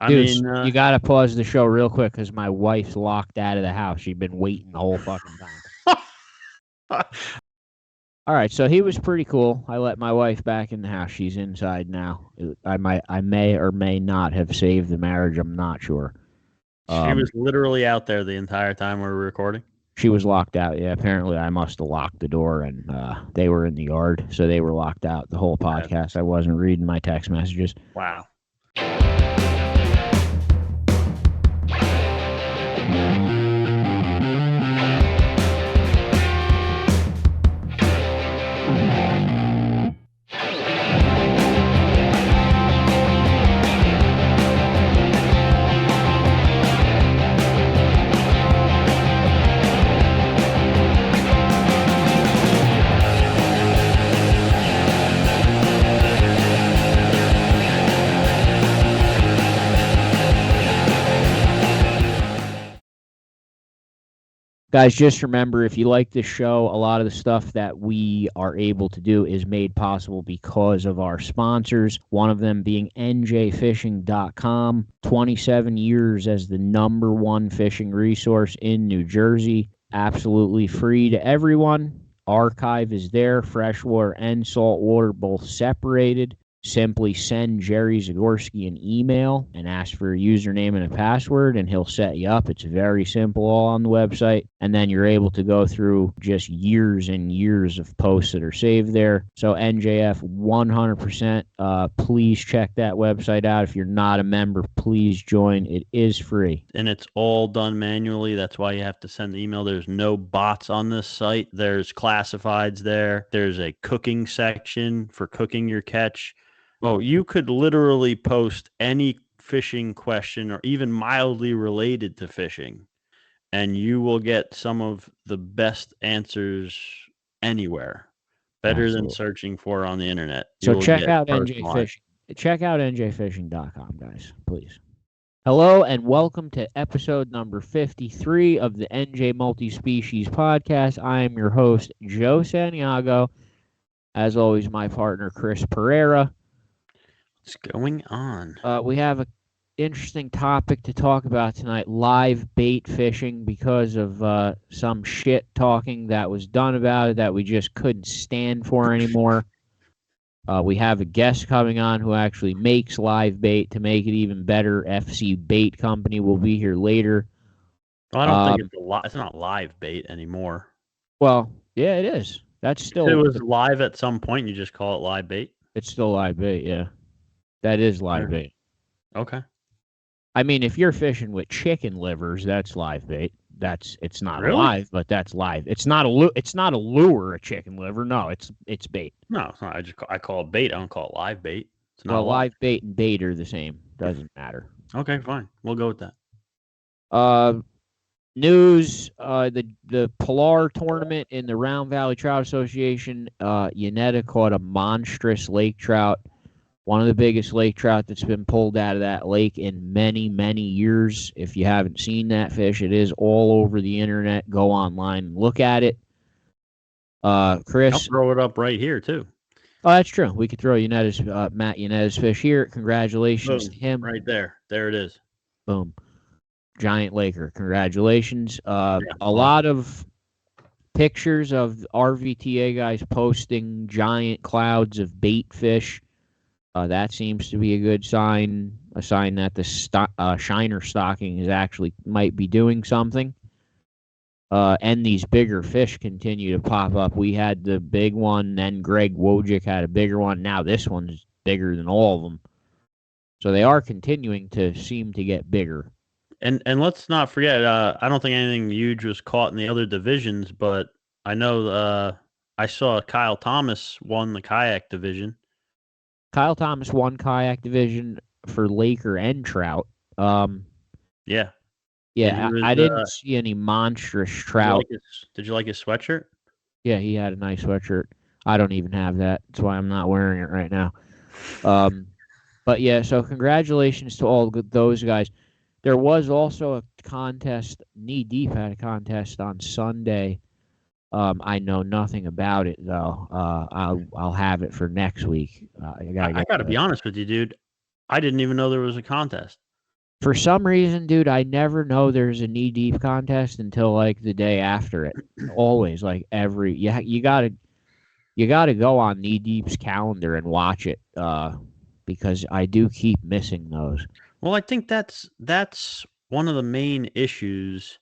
Dude, mean, you got to pause the show real quick because my wife's locked out of the house. She's been waiting the whole fucking time. All right, so he was pretty cool. I let my wife back in the house. She's inside now. I may or may not have saved the marriage. I'm not sure. she was literally out there the entire time we were recording. She was locked out. Yeah, apparently I must have locked the door, and they were in the yard, so they were locked out the whole podcast. I wasn't reading my text messages. Wow. Guys, just remember, if you like this show, a lot of the stuff that we are able to do is made possible because of our sponsors, one of them being NJFishing.com, 27 years as the #1 fishing resource in New Jersey, absolutely free to everyone. Archive is there, freshwater and saltwater, both separated. Simply send Jerry Zagorski an email and ask for a username and a password, and he'll set you up. It's very simple, all on the website. And then you're able to go through just years and years of posts that are saved there. So NJF 100%. Please check that website out. If you're not a member, please join. It is free. And it's all done manually. That's why you have to send the email. There's no bots on this site. There's classifieds there. There's a cooking section for cooking your catch. Oh, you could literally post any fishing question or even mildly related to fishing, and you will get some of the best answers anywhere. Better than searching for on the internet. So check out NJ Fishing. Check out NJFishing.com, guys, please. Hello and welcome to episode number 53 of the NJ Multi-Species Podcast. I am your host, Joe Santiago. As always, my partner, Chris Pereira. What's going on? We have an interesting topic to talk about tonight, live bait fishing, because of some shit talking that was done about it that we just couldn't stand for anymore. We have a guest coming on who actually makes live bait to make it even better. FC Bait Company will be here later. Well, I don't think it's not live bait anymore. Well, yeah, it is. That's still. If it was live at some point, you just call it live bait? It's still live bait, yeah. That is live bait. Okay. I mean, if you're fishing with chicken livers, that's live bait. It's not really? Live, but that's live. It's not a lure, a chicken liver. No, it's bait. No, it's not. I call it bait. I don't call it live bait. It's not live bait and bait are the same. Doesn't matter. Okay, fine. We'll go with that. News: the Pilar tournament in the Round Valley Trout Association. Yannetta caught a monstrous lake trout. One of the biggest lake trout that's been pulled out of that lake in many, many years. If you haven't seen that fish, it is all over the internet. Go online and look at it. Chris, I'll throw it up right here too. Oh, that's true. We could throw Matt Yannetta's fish here. Congratulations to him. Right there. There it is. Boom. Giant Laker. Congratulations. A lot of pictures of RVTA guys posting giant clouds of bait fish. That seems to be a good sign, a sign that the shiner stocking is actually might be doing something. And these bigger fish continue to pop up. We had the big one, then Greg Wojcik had a bigger one. Now this one's bigger than all of them. So they are continuing to seem to get bigger. And let's not forget, I don't think anything huge was caught in the other divisions, but I know I saw Kyle Thomas won the kayak division. Kyle Thomas won kayak division for Laker and trout. Yeah. Yeah, I didn't see any monstrous trout. Did you like his sweatshirt? Yeah, he had a nice sweatshirt. I don't even have that. That's why I'm not wearing it right now. But yeah, so congratulations to all those guys. There was also a contest. Knee Deep had a contest on Sunday. I know nothing about it though. I'll have it for next week. I got to be honest with you, dude. I didn't even know there was a contest. For some reason, dude, I never know there's a knee deep contest until like the day after it. Always, like you gotta go on Knee Deep's calendar and watch it, because I do keep missing those. Well, I think that's one of the main issues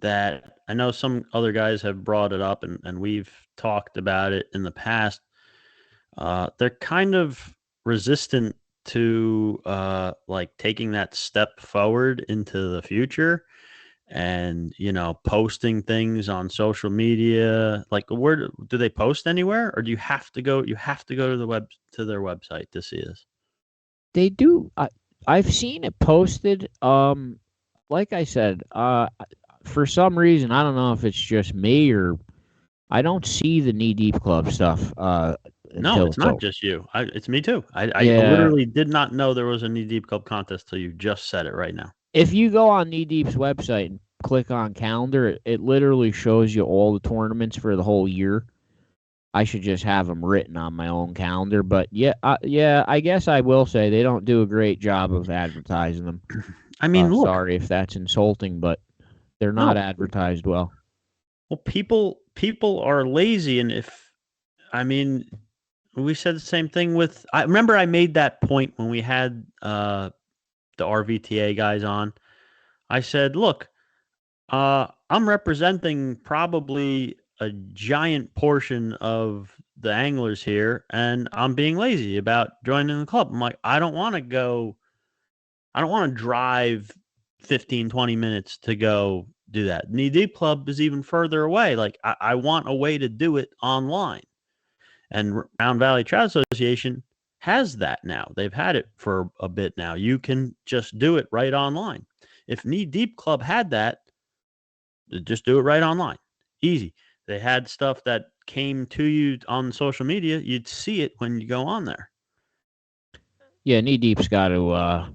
that I know some other guys have brought it up, and we've talked about it in the past. They're kind of resistant to like taking that step forward into the future and posting things on social media. Like, where do they post anywhere, or do you have to go to their website to see this? They do. I've seen it posted. Like I said, for some reason, I don't know if it's just me or I don't see the Knee Deep Club stuff No, until it's it's not over. just you. It's me too. I Yeah, literally did not know there was a knee deep cup contest till you just said it right now. if you go on Knee Deep's website and click on calendar, it literally shows you all the tournaments for the whole year. I should just have them written on my own calendar, but yeah, I guess I will say they don't do a great job of advertising them. I mean, look, Sorry if that's insulting, but they're not no, advertised well. well, people are lazy, and if I mean, we said the same thing with. I remember I made that point when we had the RVTA guys on. I said, look, I'm representing probably a giant portion of the anglers here, and I'm being lazy about joining the club. I'm like, I don't want to drive 15, 20 minutes to go do that. Knee Deep Club is even further away. Like, I want a way to do it online. And Round Valley Trout Association has that now. They've had it for a bit now. You can just do it right online. If Knee Deep Club had that, just do it right online. Easy. They had stuff that came to you on social media. You'd see it when you go on there. Yeah, Knee Deep's got to.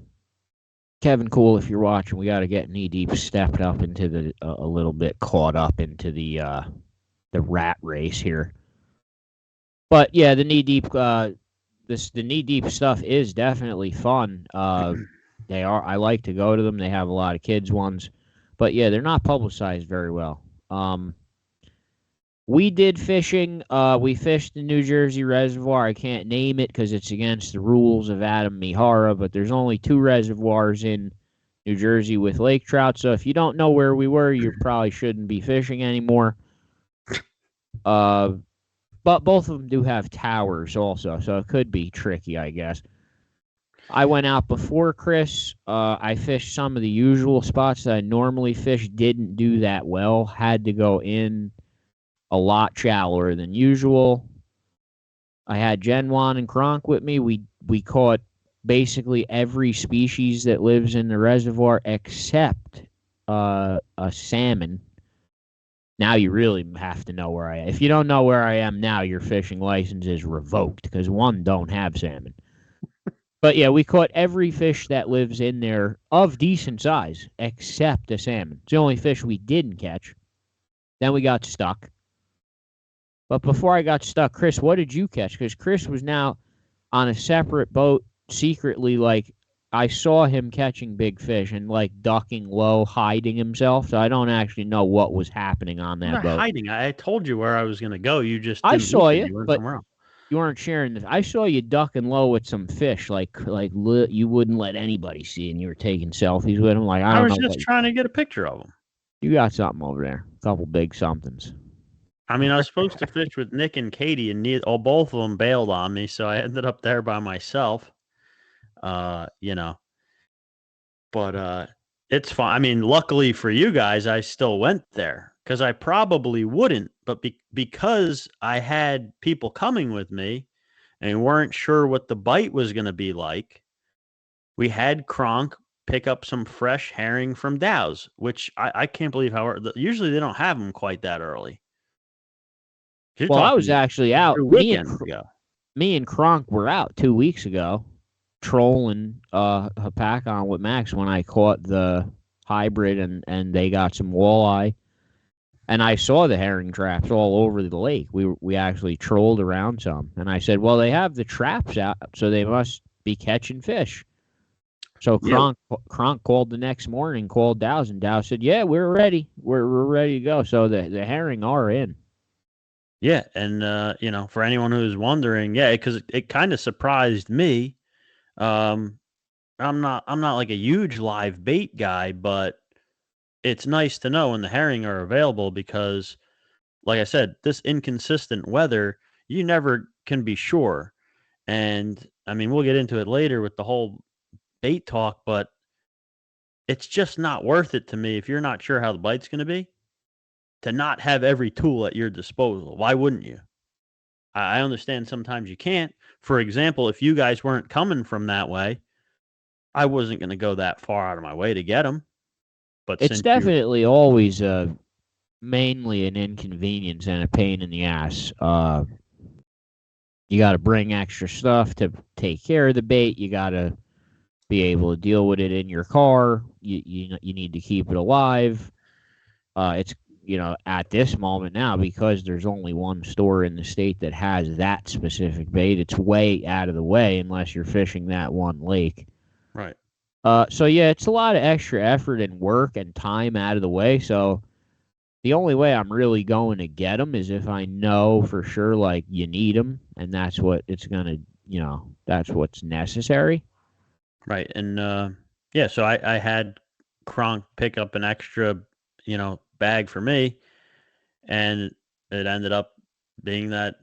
Kevin Cool, if you're watching, we got to get Knee Deep stepped up into the a little bit caught up into the rat race here. But yeah, the Knee Deep the Knee Deep stuff is definitely fun. They are. I like to go to them. They have a lot of kids ones, but yeah, they're not publicized very well. We did fishing. We fished the New Jersey Reservoir. I can't name it because it's against the rules of Adam Mihara, but there's only 2 reservoirs in New Jersey with lake trout. So if you don't know where we were, you probably shouldn't be fishing anymore. But both of them do have towers also, so it could be tricky, I guess. I went out before Chris. I fished some of the usual spots that I normally fish. Didn't do that well. Had to go in a lot shallower than usual. I had Genwan and Kronk with me. We caught basically every species that lives in the reservoir except a salmon. Now you really have to know where I am. If you don't know where I am now, your fishing license is revoked because one don't have salmon. But yeah, we caught every fish that lives in there of decent size except a salmon. It's the only fish we didn't catch. Then we got stuck. But before I got stuck, Chris, what did you catch? Because Chris was now on a separate boat secretly. Like, I saw him catching big fish and like ducking low, hiding himself. So I don't actually know what was happening on I'm that not boat. hiding. I told you where I was going to go. You just I didn't saw listen. you, You went but somewhere else. you weren't sharing this. I saw you ducking low with some fish, like you wouldn't let anybody see, and you were taking selfies with them. Like, I I don't was know just what trying to get a picture of them. you got something over there. A couple big somethings. I mean, I was supposed to fish with Nick and Katie, and both of them bailed on me, so I ended up there by myself. Uh, you know, but it's fine. I mean, luckily for you guys, I still went there because I probably wouldn't, but because I had people coming with me and weren't sure what the bite was going to be like, we had Kronk pick up some fresh herring from Dow's, which I can't believe how usually they don't have them quite that early. You're Well, I was talking actually out. 2 weekends ago. Me and Kronk were out 2 weeks ago, trolling Hapakon with Max when I caught the hybrid and they got some walleye. And I saw the herring traps all over the lake. We actually trolled around some, and I said, "Well, they have the traps out, so they must be catching fish." So Yeah. Kronk called the next morning, called Dow's, and Dow said, "Yeah, we're ready. We're ready to go." So the herring are in. Yeah, and for anyone who's wondering, yeah, because it kind of surprised me. Um, I'm not like a huge live bait guy, but it's nice to know when the herring are available because, like I said, this inconsistent weather, you never can be sure. And I mean, we'll get into it later with the whole bait talk, but it's just not worth it to me if you're not sure how the bite's going to be to not have every tool at your disposal. Why wouldn't you? I understand sometimes you can't. For example, if you guys weren't coming from that way, I wasn't going to go that far out of my way to get them. But It's since you, definitely always mainly an inconvenience and a pain in the ass. You got to bring extra stuff to take care of the bait. You got to be able to deal with it in your car. You need to keep it alive. It's at this moment now, because there's only one store in the state that has that specific bait. It's way out of the way unless you're fishing that one lake. right, So yeah, it's a lot of extra effort and work and time out of the way. So the only way I'm really going to get them is if I know for sure, like, you need them, and that's what it's gonna, that's what's necessary. right. And yeah, so I had Kronk pick up an extra, bag for me, and it ended up being that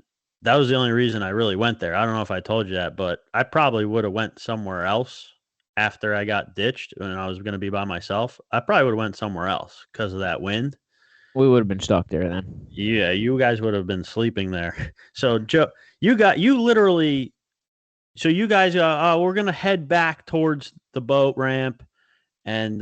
was the only reason I really went there. I don't know if I told you that, but I probably would have went somewhere else after I got ditched and I was going to be by myself. I probably would have went somewhere else because of that wind. We would have been stuck there then. Yeah, you guys would have been sleeping there. So Joe, you literally. So you guys, we're gonna head back towards the boat ramp, and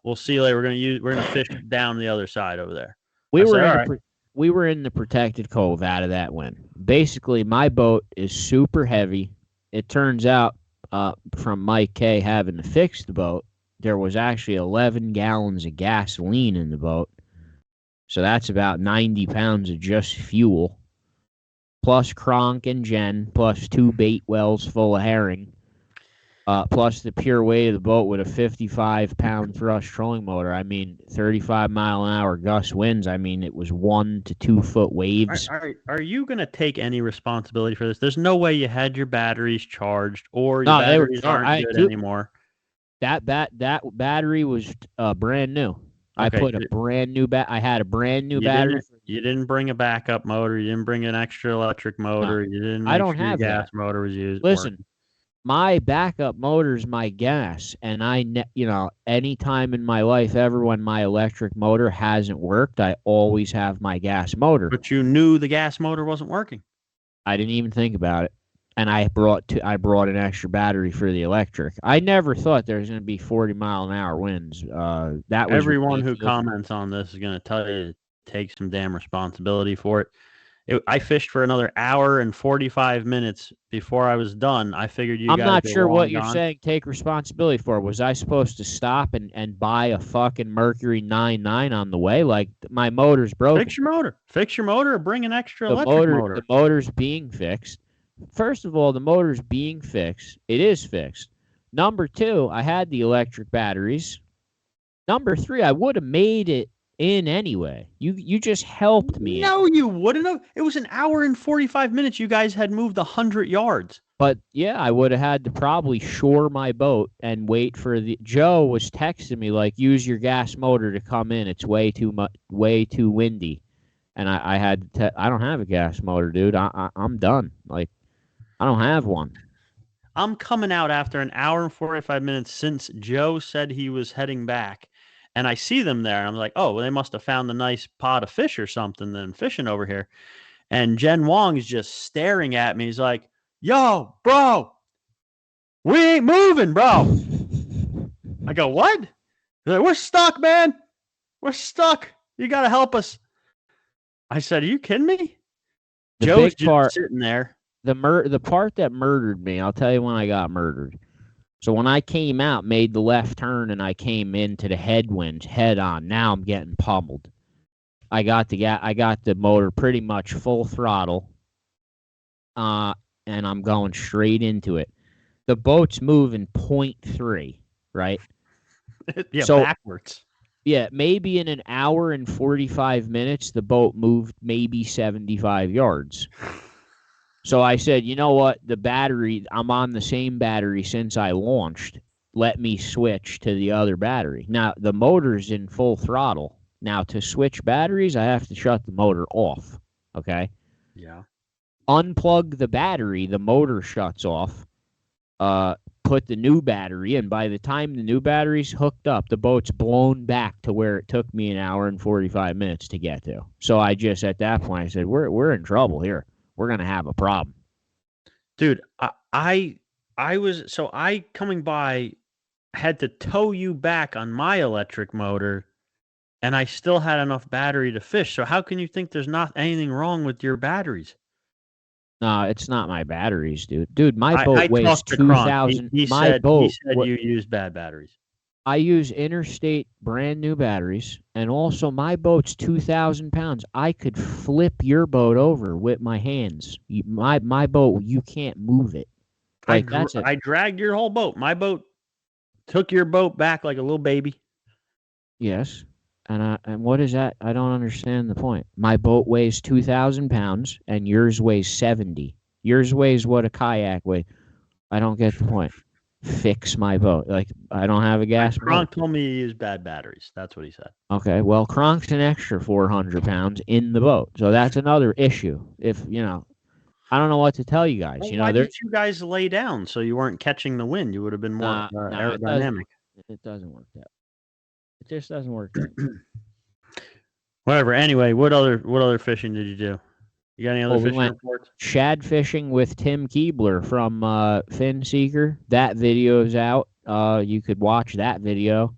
we'll see you later. We're gonna fish down the other side over there. I We were said, in all the right. we were in the protected cove out of that wind. Basically, my boat is super heavy. It turns out, from Mike K having to fix the boat, there was actually 11 gallons of gasoline in the boat. So that's about 90 pounds of just fuel, plus Kronk and Jen, plus 2 bait wells full of herring, plus the pure weight of the boat with a 55-pound thrust trolling motor. I mean, 35-mile-an-hour gust winds. I mean, it was 1 to 2 foot waves. Are you gonna take any responsibility for this? There's no way you had your batteries charged, or your No, they were. batteries aren't good anymore. That battery was brand new. I Okay, put a brand new I had a brand new you battery. you didn't bring a backup motor. You didn't bring an extra electric No, motor. You didn't I make don't sure your have gas that. motor was used Listen, working. my backup motor's my gas, and any time in my life ever when my electric motor hasn't worked, I always have my gas motor. But you knew the gas motor wasn't working. I didn't even think about it. And I brought an extra battery for the electric. I never thought there was going to be 40-mile-an-hour winds. That was Everyone who ridiculous. comments on this is going to tell you to take some damn responsibility for it. I fished for another hour and 45 minutes before I was done. I figured you I'm guys not were sure what long you're gone. saying take responsibility for. Was I supposed to stop and buy a fucking Mercury 99 on the way? Like, my motor's broken. Fix your motor. Fix your motor or bring an extra The electric the motor. motor's being fixed. First of all, the motor's being fixed. It is fixed. Number two, I had the electric batteries. Number three, I would have made it in anyway. You just helped me. No, you wouldn't have. It was an hour and 45 minutes. You guys had moved 100 yards. But yeah, I would have had to probably shore my boat and wait for the. Joe was texting me like, use your gas motor to come in. It's way too windy. And I had to. I don't have a gas motor, dude. I'm done. Like, I don't have one. I'm coming out after an hour and 45 minutes since Joe said he was heading back. And I see them there. And I'm like, oh, well, they must have found a nice pot of fish or something then fishing over here. And Jen Wong is just staring at me. He's like, yo, bro, we ain't moving, bro. I go, what? He's like, we're stuck, man. We're stuck. You got to help us. I said, are you kidding me? The Joe's big just part, sitting there. the part that murdered me. I'll tell you when I got murdered. So when I came out, made the left turn, and I came into the headwinds head on. Now I'm getting pummeled. I got the motor pretty much full throttle, and I'm going straight into it. The boat's moving 0.3. right? Yeah, So backwards. yeah, maybe in an hour and 45 minutes, the boat moved maybe 75 yards. So I said, you know what? The battery, I'm on the same battery since I launched. Let me switch to the other battery. Now, the motor's in full throttle. Now, to switch batteries, I have to shut the motor off. Okay. Yeah. Unplug the battery, the motor shuts off. Put the new battery in. By the time the new battery's hooked up, the boat's blown back to where it took me an hour and 45 minutes to get to. So I just, at that point, I said, we're in trouble here. We're going to have a problem. Dude, I coming by had to tow you back on my electric motor, and I still had enough battery to fish. So how can you think there's not anything wrong with your batteries? No, it's not my batteries, dude. Dude, my boat I weighs talked to Kronk. 2,000. He My said boat, you use bad batteries. I use Interstate brand new batteries, and also my boat's 2,000 pounds. I could flip your boat over with my hands. My boat, you can't move it. Like I dragged your whole boat. My boat took your boat back like a little baby. Yes. And what is that? I don't understand the point. My boat weighs 2,000 pounds, and yours weighs 70. Yours weighs what a kayak weighs. I don't get the point. Fix my boat. Like, I don't have a gas Kronk told me you use bad batteries. That's what he said. Okay, well, Kronk's an extra 400 pounds in the boat, so that's another issue. If I don't know what to tell you guys. Well, why did you guys lay down so you weren't catching the wind? You would have been more aerodynamic. It doesn't work that. It just doesn't work that. Whatever. Anyway, what other fishing did you do? You got any other fishing reports? Shad fishing with Tim Keebler from Fin Seeker. That video's out. You could watch that video.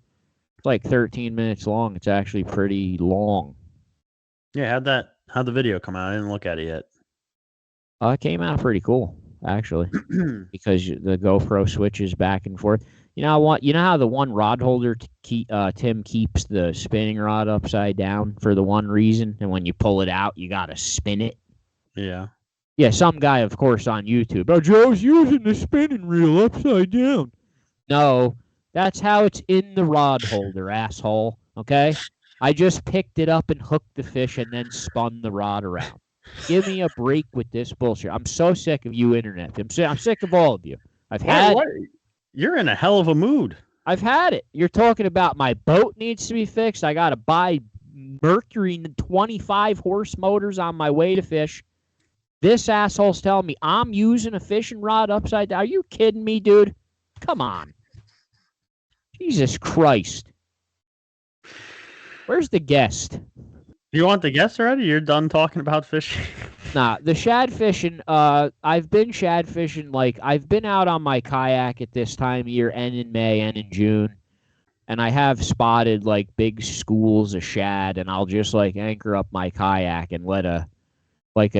It's like 13 minutes long. It's actually pretty long. Yeah, how'd the video come out? I didn't look at it yet. It came out pretty cool, actually, because the GoPro switches back and forth. You know how the one rod holder Tim keeps the spinning rod upside down for the one reason, and when you pull it out, you gotta spin it. Yeah. Yeah, some guy, of course, on YouTube. Oh, Joe's using the spinning reel upside down. No, that's how it's in the rod holder, asshole. Okay? I just picked it up and hooked the fish and then spun the rod around. Give me a break with this bullshit. I'm so sick of you, internet. I'm sick of all of you. You're in a hell of a mood. I've had it. You're talking about my boat needs to be fixed. I got to buy Mercury 25 horse motors on my way to fish. This asshole's telling me I'm using a fishing rod upside down. Are you kidding me, dude? Come on. Jesus Christ. Where's the guest? You want the guest already? You're done talking about fishing? Nah, the shad fishing, I've been shad fishing, I've been out on my kayak at this time of year, and in May and in June, and I have spotted, big schools of shad, and I'll just, anchor up my kayak and let a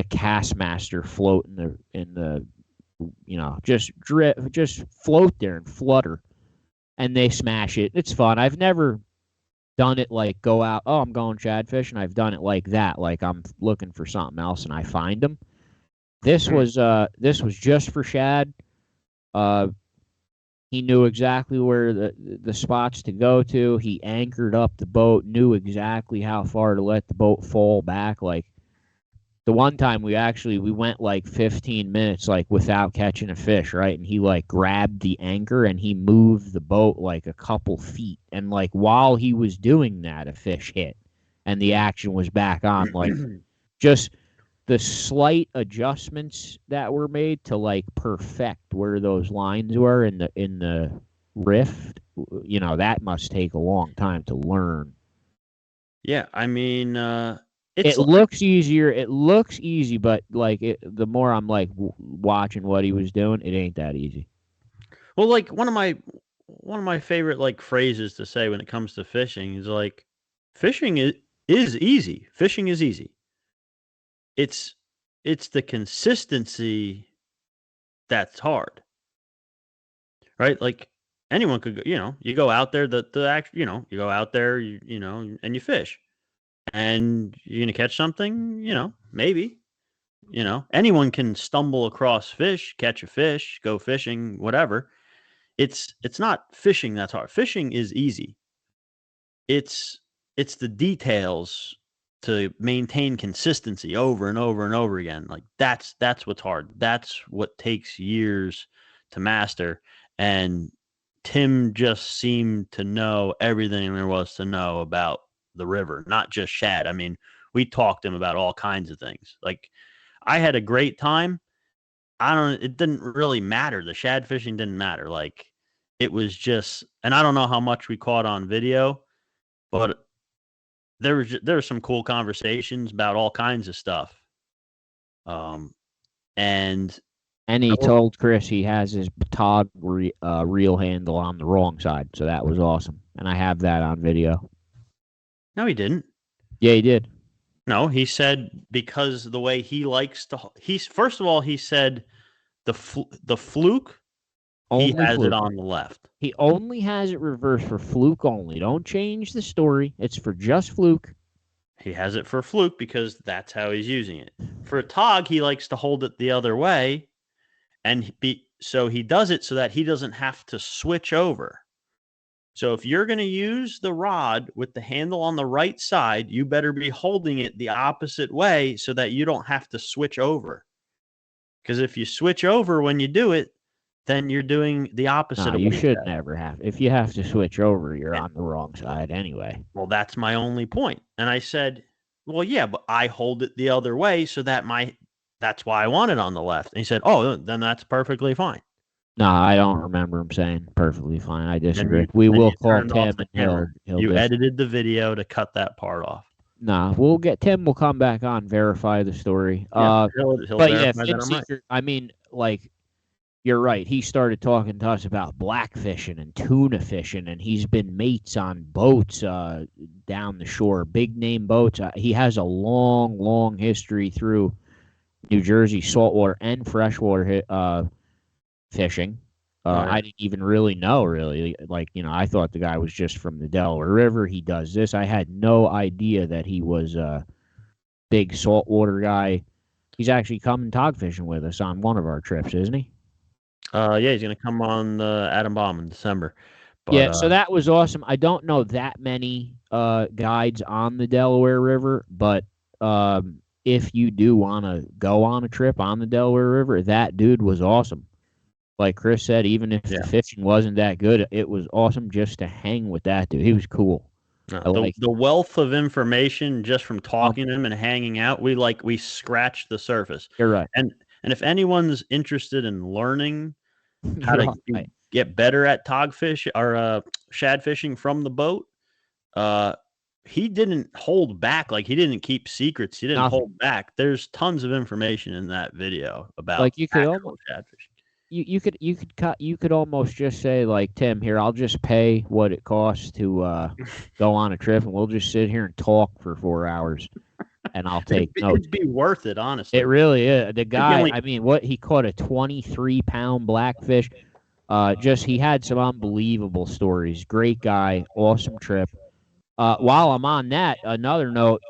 cast master float in the just float there and flutter, and they smash it. It's fun. I've never done it go out, oh, I'm going shad fishing. I've done it like that, I'm looking for something else and I find them. This was just for shad. He knew exactly where the spots to go to. He anchored up the boat, knew exactly how far to let the boat fall back. The one time we went 15 minutes without catching a fish, right? And he grabbed the anchor and he moved the boat a couple feet. And while he was doing that, a fish hit and the action was back on. Just the slight adjustments that were made to perfect where those lines were in the rift, that must take a long time to learn. Yeah, I mean, it looks easier. It looks easy, but the more I'm watching what he was doing, it ain't that easy. Well, one of my favorite phrases to say when it comes to fishing is fishing is easy. Fishing is easy. It's the consistency that's hard, right? Anyone could go, you go out there, you go out there, and you fish. And you're going to catch something, maybe. Anyone can stumble across fish, catch a fish, go fishing, whatever. it's not fishing that's hard. Fishing is easy. It's the details to maintain consistency over and over and over again. Like that's what's hard. That's what takes years to master. And Tim just seemed to know everything there was to know about the river, not just shad. I mean, we talked to him about all kinds of things. Like I had a great time. It didn't really matter. The shad fishing didn't matter. Like it was just, and I don't know how much we caught on video, but there were some cool conversations about all kinds of stuff. And he told Chris he has his Tog reel handle on the wrong side, so that was awesome. And I have that on video. No, he didn't. Yeah, he did. No, he said because the way he likes to. First of all, he said the fluke. He has it on the left. He only has it reversed for fluke only. Don't change the story. It's for just fluke. He has it for fluke because that's how he's using it. For a Tog, he likes to hold it the other way, and so he does it so that he doesn't have to switch over. So if you're going to use the rod with the handle on the right side, you better be holding it the opposite way so that you don't have to switch over. Because if you switch over when you do it, then you're doing the opposite. No, you should never have. If you have to switch over, you're on the wrong side anyway. Well, that's my only point. And I said, well, yeah, but I hold it the other way so that that's why I want it on the left. And he said, oh, then that's perfectly fine. No, I don't remember him saying perfectly fine. I disagree. We will call Tim. You edited the video to cut that part off. Nah, we'll get Tim. Will come back on, verify the story. Yeah, he'll but yeah, I mean, like, you're right. He started talking to us about black fishing and tuna fishing, and he's been mates on boats down the shore, big name boats. He has a long, long history through New Jersey saltwater and freshwater fishing. Right. I didn't even really know, like, I thought the guy was just from the Delaware River. He does this. I had no idea that he was a big saltwater guy. He's actually coming Tog fishing with us on one of our trips, isn't he? Yeah, he's going to come on the Adam Bomb in December. But, yeah, so that was awesome. I don't know that many guides on the Delaware River, but if you do want to go on a trip on the Delaware River, that dude was awesome. Like Chris said, even if the fishing wasn't that good, it was awesome just to hang with that dude. He was cool. The wealth of information just from talking to him and hanging out, we scratched the surface. You're right. And if anyone's interested in learning how to get better at Tog fish or shad fishing from the boat, he didn't hold back. Like, he didn't keep secrets. He didn't hold back. There's tons of information in that video about like you could almost shad fishing. You could almost just say, like, Tim, here, I'll just pay what it costs to go on a trip, and we'll just sit here and talk for 4 hours, and I'll take notes. It'd be worth it, honestly. It really is. The guy, he caught a 23-pound blackfish. He had some unbelievable stories. Great guy, awesome trip. While I'm on that, another note,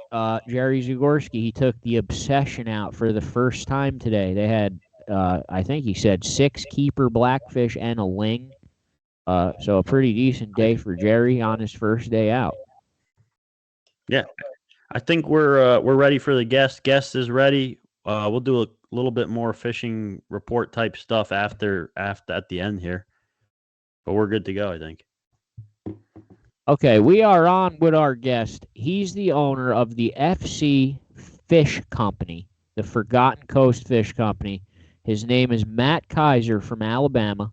Jerry Zagorski, he took the Obsession out for the first time today. They had, I think he said 6 keeper blackfish and a ling. So a pretty decent day for Jerry on his first day out. Yeah, I think we're ready for the guest. Guest is ready. We'll do a little bit more fishing report type stuff after at the end here, but we're good to go, I think. Okay, we are on with our guest. He's the owner of the FC Fish Company, the Forgotten Coast Fish Company. His name is Matt Kiser from Alabama.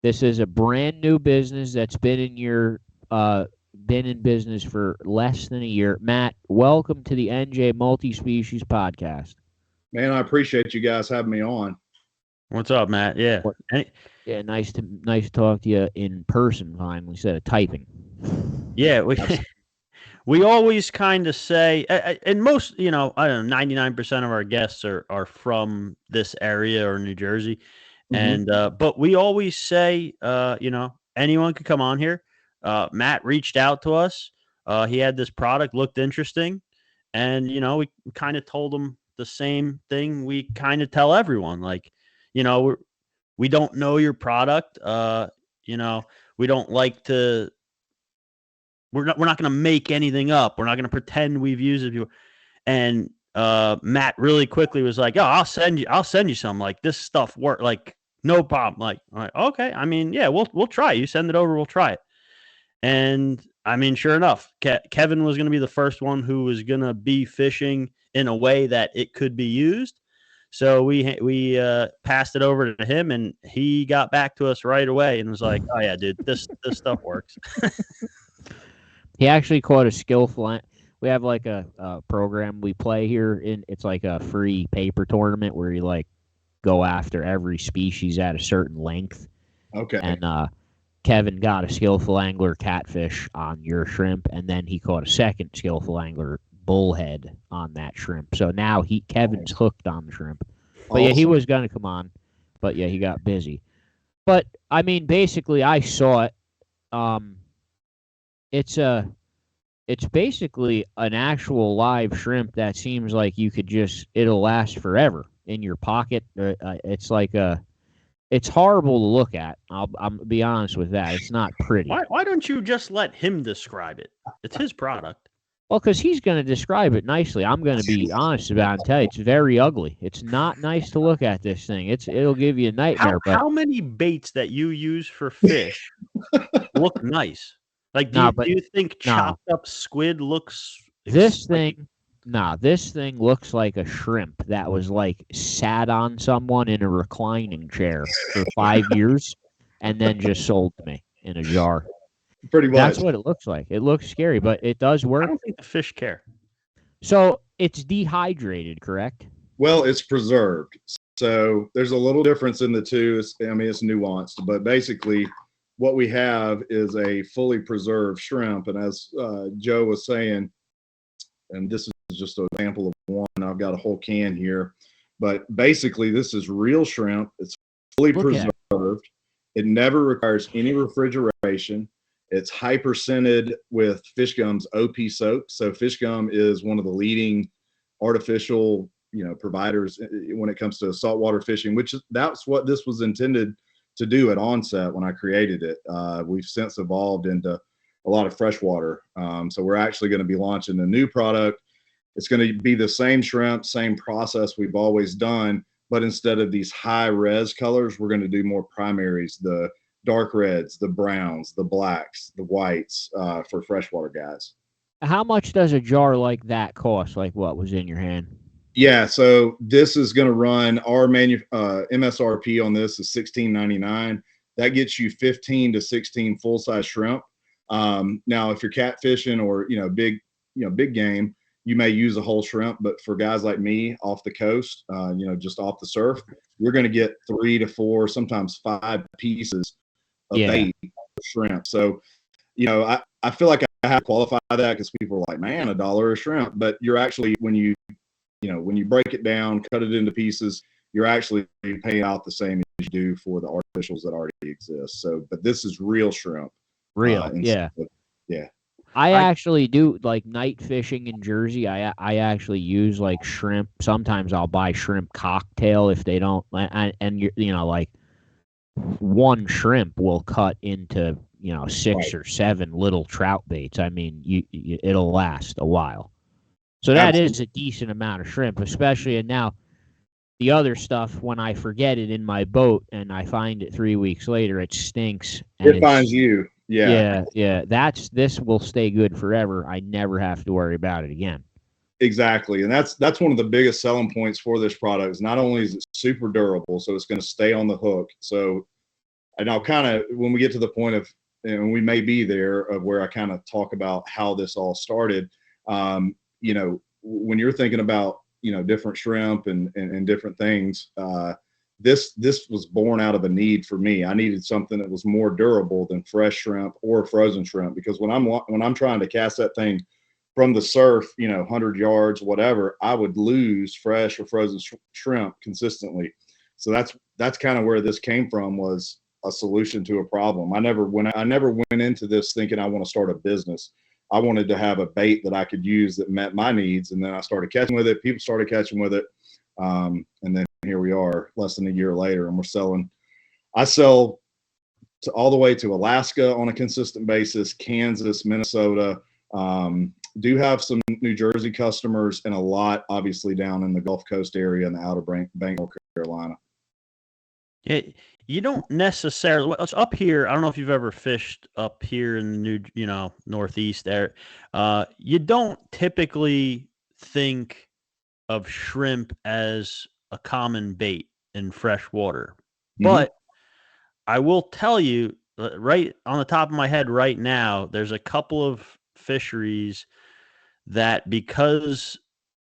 This is a brand new business that's been in business for less than a year. Matt, welcome to the NJ Multi-Species Podcast. Man, I appreciate you guys having me on. What's up, Matt? Yeah. Yeah, nice to talk to you in person finally instead of typing. Yeah, we always kind of say, and most, I don't know, 99% of our guests are from this area or New Jersey. Mm-hmm. And but we always say, anyone could come on here. Matt reached out to us. He had this product, looked interesting, and we kind of told him the same thing we kind of tell everyone. Like, we don't know your product. You know, we don't like to. We're not going to make anything up. We're not going to pretend we've used it before. And Matt really quickly was like, "Oh, I'll send you some. Like, this stuff work. Like, no problem." Like, I'm like, okay. I mean, yeah, we'll try it. You send it over, we'll try it. And I mean, sure enough, Kevin was going to be the first one who was going to be fishing in a way that it could be used. So we passed it over to him, and he got back to us right away and was like, "Oh yeah, dude, this stuff works." He actually caught a Skillful. We have like a program we play here. It's like a free paper tournament where you like go after every species at a certain length. Okay. And Kevin got a Skillful angler catfish on your shrimp, and then he caught a second Skillful angler bullhead on that shrimp. So now Kevin's hooked on the shrimp. But yeah, he was gonna come on, but yeah, he got busy. But I mean, basically, I saw it. It's basically an actual live shrimp that seems like it'll last forever in your pocket. It's like it's horrible to look at. I'm be honest with that. It's not pretty. Why don't you just let him describe it? It's his product. Well, because he's going to describe it nicely. I'm going to be honest about it and tell you it's very ugly. It's not nice to look at this thing. It'll give you a nightmare. How many baits that you use for fish look nice? Like, do you think chopped up squid looks? This thing looks like a shrimp that was like sat on someone in a reclining chair for 5 years and then just sold to me in a jar. Pretty much. That's what it looks like. It looks scary, but it does work. I don't think the fish care. So it's dehydrated, correct? Well, it's preserved. So there's a little difference in the two. It's nuanced, but basically what we have is a fully preserved shrimp. And as Joe was saying, and this is just an example of one, I've got a whole can here, but basically this is real shrimp. It's fully preserved. It never requires any refrigeration. It's hyper scented with Fish Gum's OP soap. So Fish Gum is one of the leading artificial, providers when it comes to saltwater fishing, that's what this was intended to do at onset when I created it. We've since evolved into a lot of freshwater. So we're actually going to be launching a new product. It's going to be the same shrimp, same process we've always done, but instead of these high res colors, we're going to do more primaries, the dark reds, the browns, the blacks, the whites for freshwater guys. How much does a jar like that cost? Like what was in your hand? Yeah, so this is going to run our MSRP on this is $16.99. That gets you 15 to 16 full size shrimp. Now, if you're catfishing or big game, you may use a whole shrimp. But for guys like me off the coast, just off the surf, you're going to get 3 to 4, sometimes 5 pieces of bait shrimp. So, I feel like I have to qualify that because people are like, man, $1 a shrimp. But you're actually, when you break it down, cut it into pieces, you're actually paying out the same as you do for the artificials that already exist. So, but this is real shrimp. Yeah. I actually do like night fishing in Jersey. I actually use like shrimp. Sometimes I'll buy shrimp cocktail if they don't. And like one shrimp will cut into 6 or 7 little trout baits. I mean, it'll last a while. So that is a decent amount of shrimp, especially. And now the other stuff, when I forget it in my boat and I find it 3 weeks later, it stinks. And it finds you. Yeah. Yeah. This will stay good forever. I never have to worry about it again. Exactly. And that's one of the biggest selling points for this product is not only is it super durable, so it's going to stay on the hook. So, and I'll kind of, when we get to the point of, and we may be there, of where I kind of talk about how this all started, when you're thinking about, different shrimp and different things, this was born out of a need for me. I needed something that was more durable than fresh shrimp or frozen shrimp, because when I'm trying to cast that thing from the surf, 100 yards, whatever, I would lose fresh or frozen shrimp consistently. So that's kind of where this came from, was a solution to a problem. I never went into this thinking I want to start a business. I wanted to have a bait that I could use that met my needs. And then I started catching with it. People started catching with it. And then here we are less than a year later, and we're selling I sell all the way to Alaska on a consistent basis, Kansas, Minnesota. Do have some New Jersey customers and a lot, obviously, down in the Gulf Coast area and the Outer Banks, North Carolina. Yeah, you don't necessarily. It's up here. I don't know if you've ever fished up here in the Northeast there. You don't typically think of shrimp as a common bait in fresh water, but I will tell you, right on the top of my head right now, there's a couple of fisheries that, because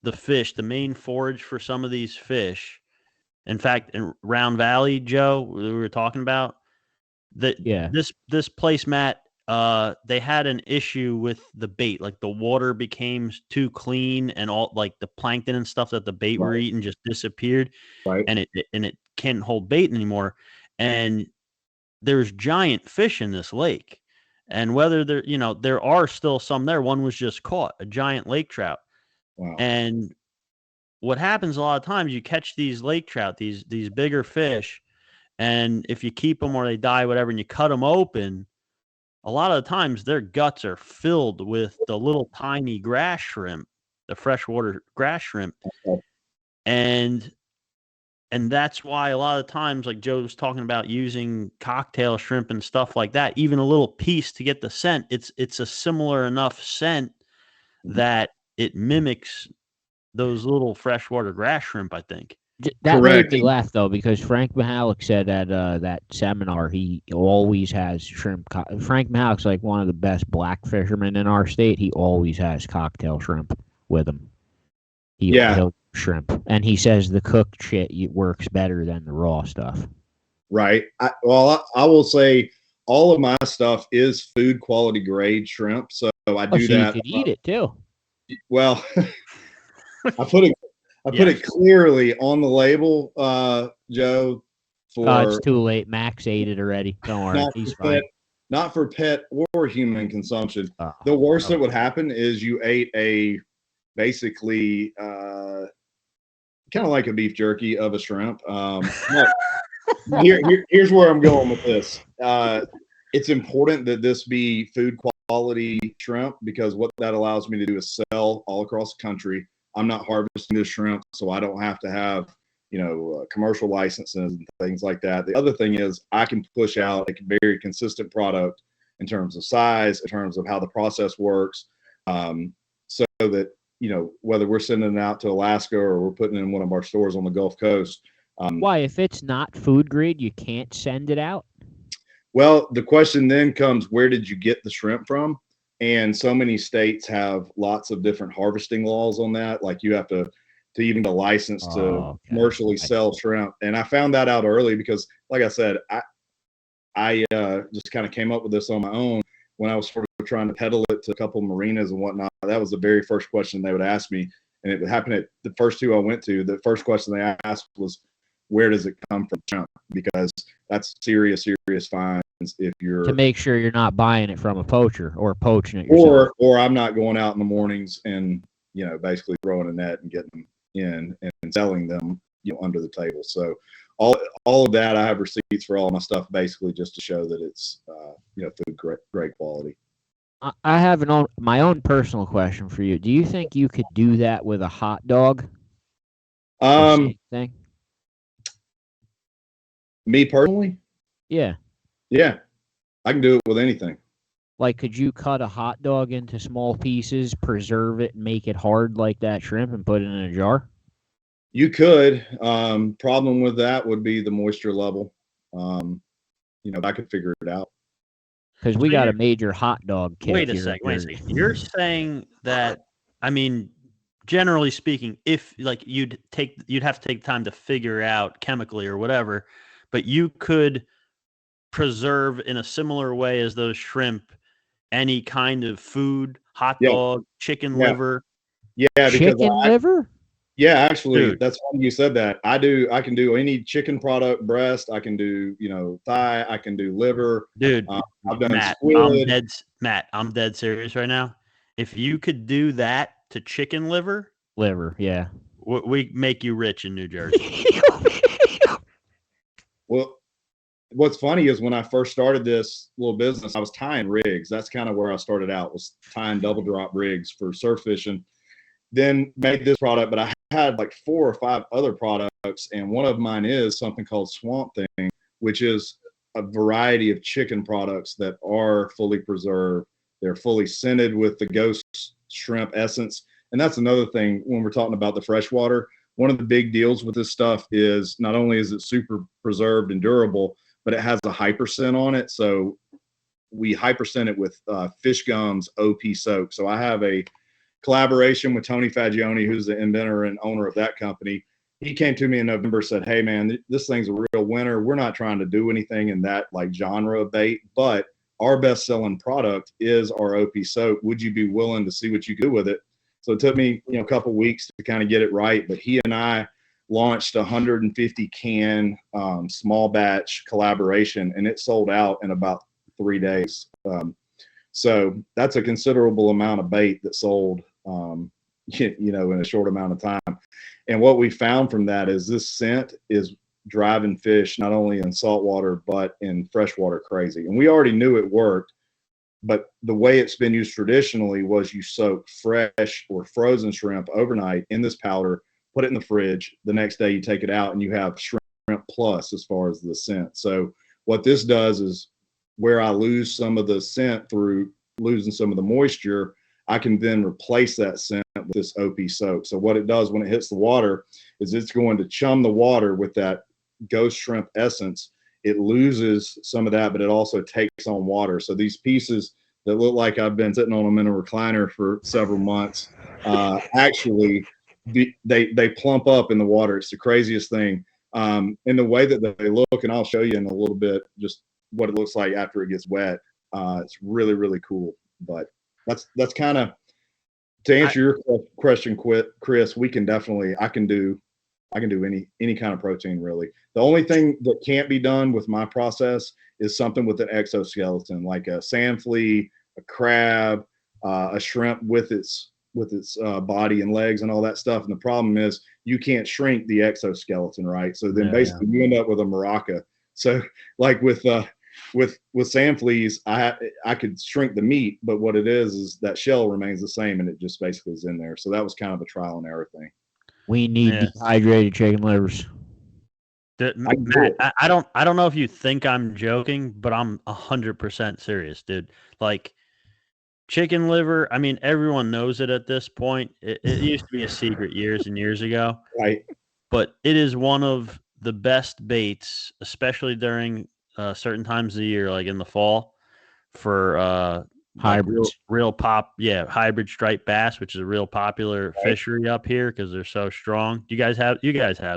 the main forage for some of these fish, in fact, in Round Valley, Joe, we were talking about, this place, Matt, they had an issue with the bait. Like, the water became too clean, and all, like, the plankton and stuff that the bait were eating just disappeared, and it can't hold bait anymore. And there's giant fish in this lake, and whether there are still some there. One was just caught, a giant lake trout. Wow. And what happens a lot of times, you catch these lake trout, these bigger fish, and if you keep them or they die, whatever, and you cut them open, a lot of the times their guts are filled with the little tiny grass shrimp, the freshwater grass shrimp. Okay. And that's why a lot of times, like Joe was talking about, using cocktail shrimp and stuff like that, even a little piece to get the scent, it's a similar enough scent that it mimics those little freshwater grass shrimp, I think. That made me laugh, though, because Frank Mihalik said at that seminar he always has shrimp. Frank Mihalik's like one of the best black fishermen in our state. He always has cocktail shrimp with him. He'll shrimp, and he says the cooked shit works better than the raw stuff. Right. I will say all of my stuff is food quality grade shrimp, so I do that. You could eat it too. Well, I put it clearly on the label, Joe. It's too late. Max ate it already. Don't worry, he's fine. Not for pet or human consumption. The worst that would happen is you ate basically kind of like a beef jerky of a shrimp. Here's where I'm going with this. It's important that this be food quality shrimp, because what that allows me to do is sell all across the country. I'm not harvesting this shrimp, so I don't have to have commercial licenses and things like that. The other thing is I can push out a very consistent product in terms of size, in terms of how the process works, so that whether we're sending it out to Alaska or we're putting it in one of our stores on the Gulf Coast. Why, if it's not food grade, you can't send it out? Well, the question then comes, where did you get the shrimp from? And so many states have lots of different harvesting laws on that. Like, you have to even get a license to commercially sell shrimp. And I found that out early because, like I said, I just kind of came up with this on my own when I was sort of trying to peddle it to a couple marinas and whatnot. That was the very first question they would ask me. And it would happen at the first two I went to. The first question they asked was, where does it come from, shrimp? Because that's serious fines if you're, to make sure you're not buying it from a poacher or poaching it yourself. Or I'm not going out in the mornings and basically throwing a net and getting them in and selling them under the table. So all of that, I have receipts for all my stuff, basically just to show that it's food great quality. I have my own personal question for you. Do you think you could do that with a hot dog? Thing? Me personally? Yeah. Yeah. I can do it with anything. Like, could you cut a hot dog into small pieces, preserve it, and make it hard like that shrimp and put it in a jar? You could. Problem with that would be the moisture level. I could figure it out. Because we got a major hot dog kit. Wait a second. You're saying that, generally speaking, if you'd have to take time to figure out chemically or whatever, but you could preserve in a similar way as those shrimp any kind of food, hot dog, chicken liver. Yeah, because chicken liver? Yeah, actually, dude, that's funny you said that. I can do any chicken product, breast. I can do, thigh. I can do liver. Dude, I've done squid. I'm dead serious right now. If you could do that to chicken liver, yeah, we make you rich in New Jersey. Well, what's funny is when I first started this little business, I was tying rigs. That's kind of where I started out, was tying double drop rigs for surf fishing. Then made this product, but I had like 4 or 5 other products, and one of mine is something called Swamp Thing, which is a variety of chicken products that are fully preserved. They're fully scented with the ghost shrimp essence. And that's another thing when we're talking about the freshwater. One of the big deals with this stuff is not only is it super preserved and durable, but it has a hyper scent on it. So we hyper scent it with Fish Gum's OP soap. So I have a collaboration with Tony Fagioni, who's the inventor and owner of that company. He came to me in November, said, "Hey man, this thing's a real winner. We're not trying to do anything in that like genre of bait, but our best selling product is our OP soap. Would you be willing to see what you do with it?" So it took me, a couple weeks to kind of get it right, but he and I launched a 150 can small batch collaboration, and it sold out in about 3 days. So that's a considerable amount of bait that sold, in a short amount of time. And what we found from that is this scent is driving fish not only in saltwater but in freshwater crazy. And we already knew it worked, but the way it's been used traditionally was you soak fresh or frozen shrimp overnight in this powder, put it in the fridge. The next day you take it out and you have shrimp plus as far as the scent. So what this does is, where I lose some of the scent through losing some of the moisture, I can then replace that scent with this OP soap. So what it does when it hits the water is it's going to chum the water with that ghost shrimp essence. It loses some of that, but it also takes on water. So these pieces that look like I've been sitting on them in a recliner for several months, actually they plump up in the water. It's the craziest thing. And the way that they look, and I'll show you in a little bit just what it looks like after it gets wet. It's really, really cool. But that's kind of, to answer your question, Chris. We can definitely, I can do any kind of protein really. The only thing that can't be done with my process is something with an exoskeleton, like a sand flea, a crab, a shrimp with its body and legs and all that stuff. And the problem is you can't shrink the exoskeleton, right? So then basically you end up with a maraca. So like with sand fleas, I could shrink the meat, but what it is that shell remains the same, and it just basically is in there. So that was kind of a trial and error thing. We need dehydrated chicken livers. Matt, I don't know if you think I'm joking, but I'm 100% serious, dude. Like chicken liver, I mean, everyone knows it at this point. It used to be a secret years and years ago, right? But it is one of the best baits, especially during certain times of the year, like in the fall, for hybrids. Like hybrid striped bass, which is a real popular fishery up here because they're so strong. You guys have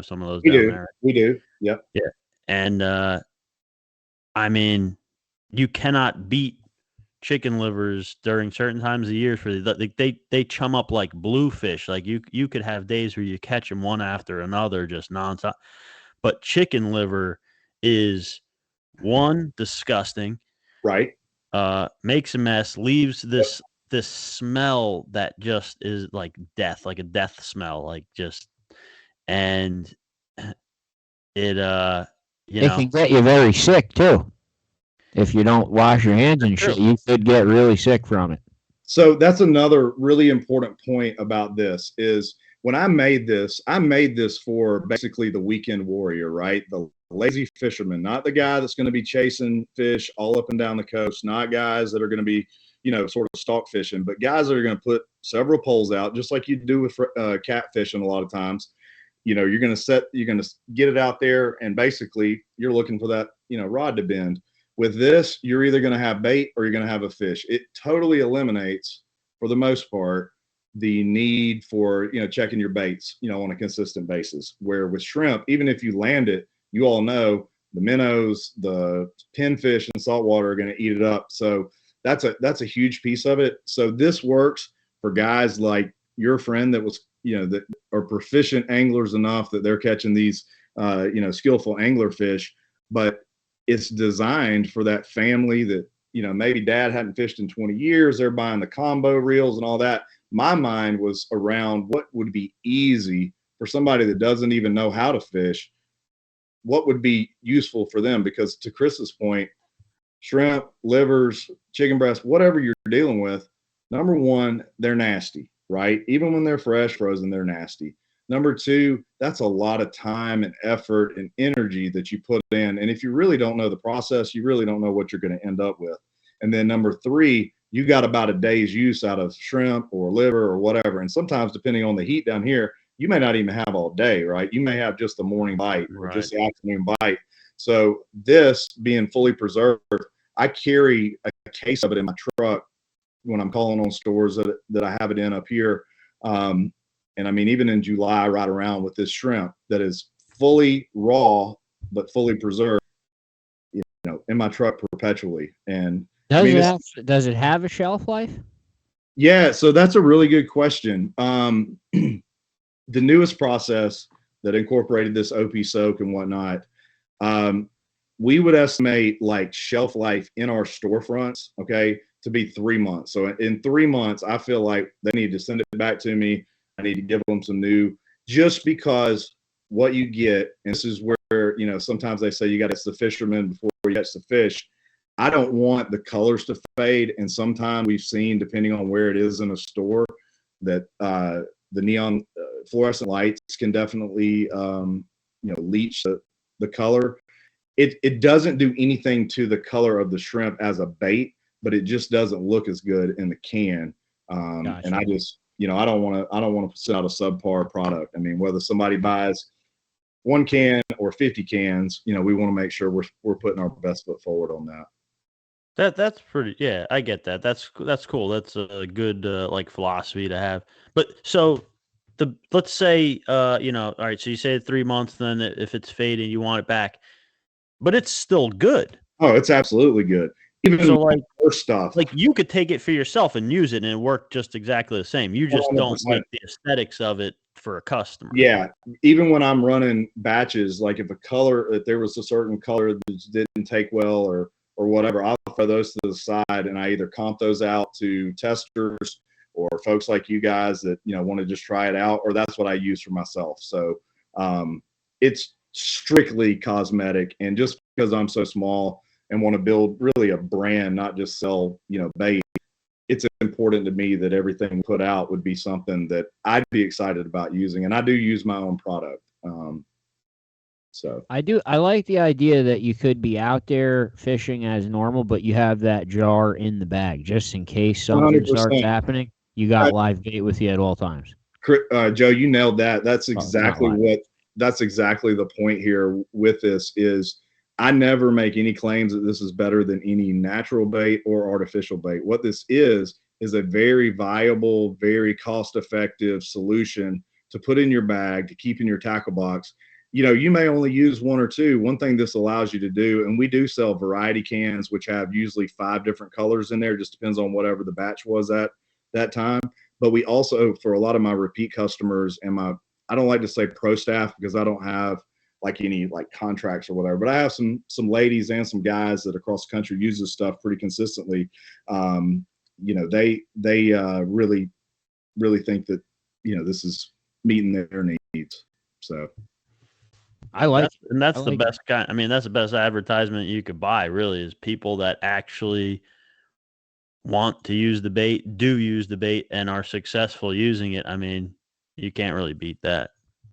some of those down there. We do. Yep. Yeah. And I mean, you cannot beat chicken livers during certain times of year for they chum up like bluefish. Like you could have days where you catch them one after another just nonstop. But chicken liver is one, disgusting. Right. Makes a mess, leaves this smell that just is like death, like a death smell, like just, and it can get you very sick too. If you don't wash your hands and shit, you could get really sick from it. So that's another really important point about this is when I made this for basically the weekend warrior, right? The lazy fisherman, not the guy that's going to be chasing fish all up and down the coast, not guys that are going to be, sort of stock fishing, but guys that are going to put several poles out, just like you do with catfishing a lot of times. You're going to get it out there, and basically you're looking for that, rod to bend. With this, you're either going to have bait or you're going to have a fish. It totally eliminates, for the most part, the need for, checking your baits, on a consistent basis. Where with shrimp, even if you land it, you all know the minnows, the pinfish and saltwater are going to eat it up. So that's a huge piece of it. So this works for guys like your friend that was, that are proficient anglers enough that they're catching these, skillful angler fish, but it's designed for that family that, maybe dad hadn't fished in 20 years. They're buying the combo reels and all that. My mind was around what would be easy for somebody that doesn't even know how to fish. what would be useful for them, because to Chris's point, shrimp, livers, chicken breast, whatever you're dealing with, number one, they're nasty, right? Even when they're fresh, frozen, they're nasty. Number two, that's a lot of time and effort and energy that you put in. And if you really don't know the process, you really don't know what you're going to end up with. And then number three, you got about a day's use out of shrimp or liver or whatever. And sometimes, depending on the heat down here, you may not even have all day, right? You may have just the morning bite or just the afternoon bite. So this being fully preserved, I carry a case of it in my truck when I'm calling on stores that I have it in up here. And I mean, even in July, I ride around with this shrimp that is fully raw, but fully preserved, you know, in my truck perpetually. And does it have a shelf life? Yeah, so that's a really good question. The newest process that incorporated this OP soak and whatnot, we would estimate like shelf life in our storefronts, okay, to be 3 months. So in 3 months, I feel like they need to send it back to me. I need to give them some new, just because what you get, and this is where, you know, sometimes they say you got to catch the fisherman before you catch the fish. I don't want the colors to fade. And sometimes we've seen, depending on where it is in a store, that the neon fluorescent lights can definitely, leach the color. It doesn't do anything to the color of the shrimp as a bait, but it just doesn't look as good in the can. Gotcha. And I just, I don't want to send out a subpar product. I mean, whether somebody buys 1 can or 50 cans, we want to make sure we're putting our best foot forward on that. That's pretty. Yeah, I get that. That's cool. That's a good like philosophy to have. But so let's say all right. So you say 3 months. Then if it's fading, you want it back, but it's still good. Oh, it's absolutely good. Even so like stuff, like you could take it for yourself and use it, and it worked just exactly the same. You just 100%. don't like the aesthetics of it for a customer. Yeah, even when I'm running batches, like if there was a certain color that didn't take well or whatever, I'll throw those to the side and I either comp those out to testers or folks like you guys that want to just try it out, or that's what I use for myself. So it's strictly cosmetic, and just because I'm so small and want to build really a brand, not just sell bait, it's important to me that everything put out would be something that I'd be excited about using, and I do use my own product. So I like the idea that you could be out there fishing as normal, but you have that jar in the bag just in case something 100%. starts happening. You got live bait with you at all times. Joe, you nailed that. That's exactly that's exactly the point here with this is I never make any claims that this is better than any natural bait or artificial bait. What this is a very viable, very cost-effective solution to put in your bag, to keep in your tackle box. You may only use 1 or 2. One thing this allows you to do, and we do sell variety cans, which have usually 5 different colors in there, just depends on whatever the batch was at that time. But we also, for a lot of my repeat customers and I don't like to say pro staff because I don't have like any like contracts or whatever, but I have some ladies and some guys that across the country use this stuff pretty consistently. They really think that this is meeting their needs. So I like it. And that's the best kind. I mean, that's the best advertisement you could buy, really, is people that actually want to use the bait, do use the bait, and are successful using it. I mean, you can't really beat that.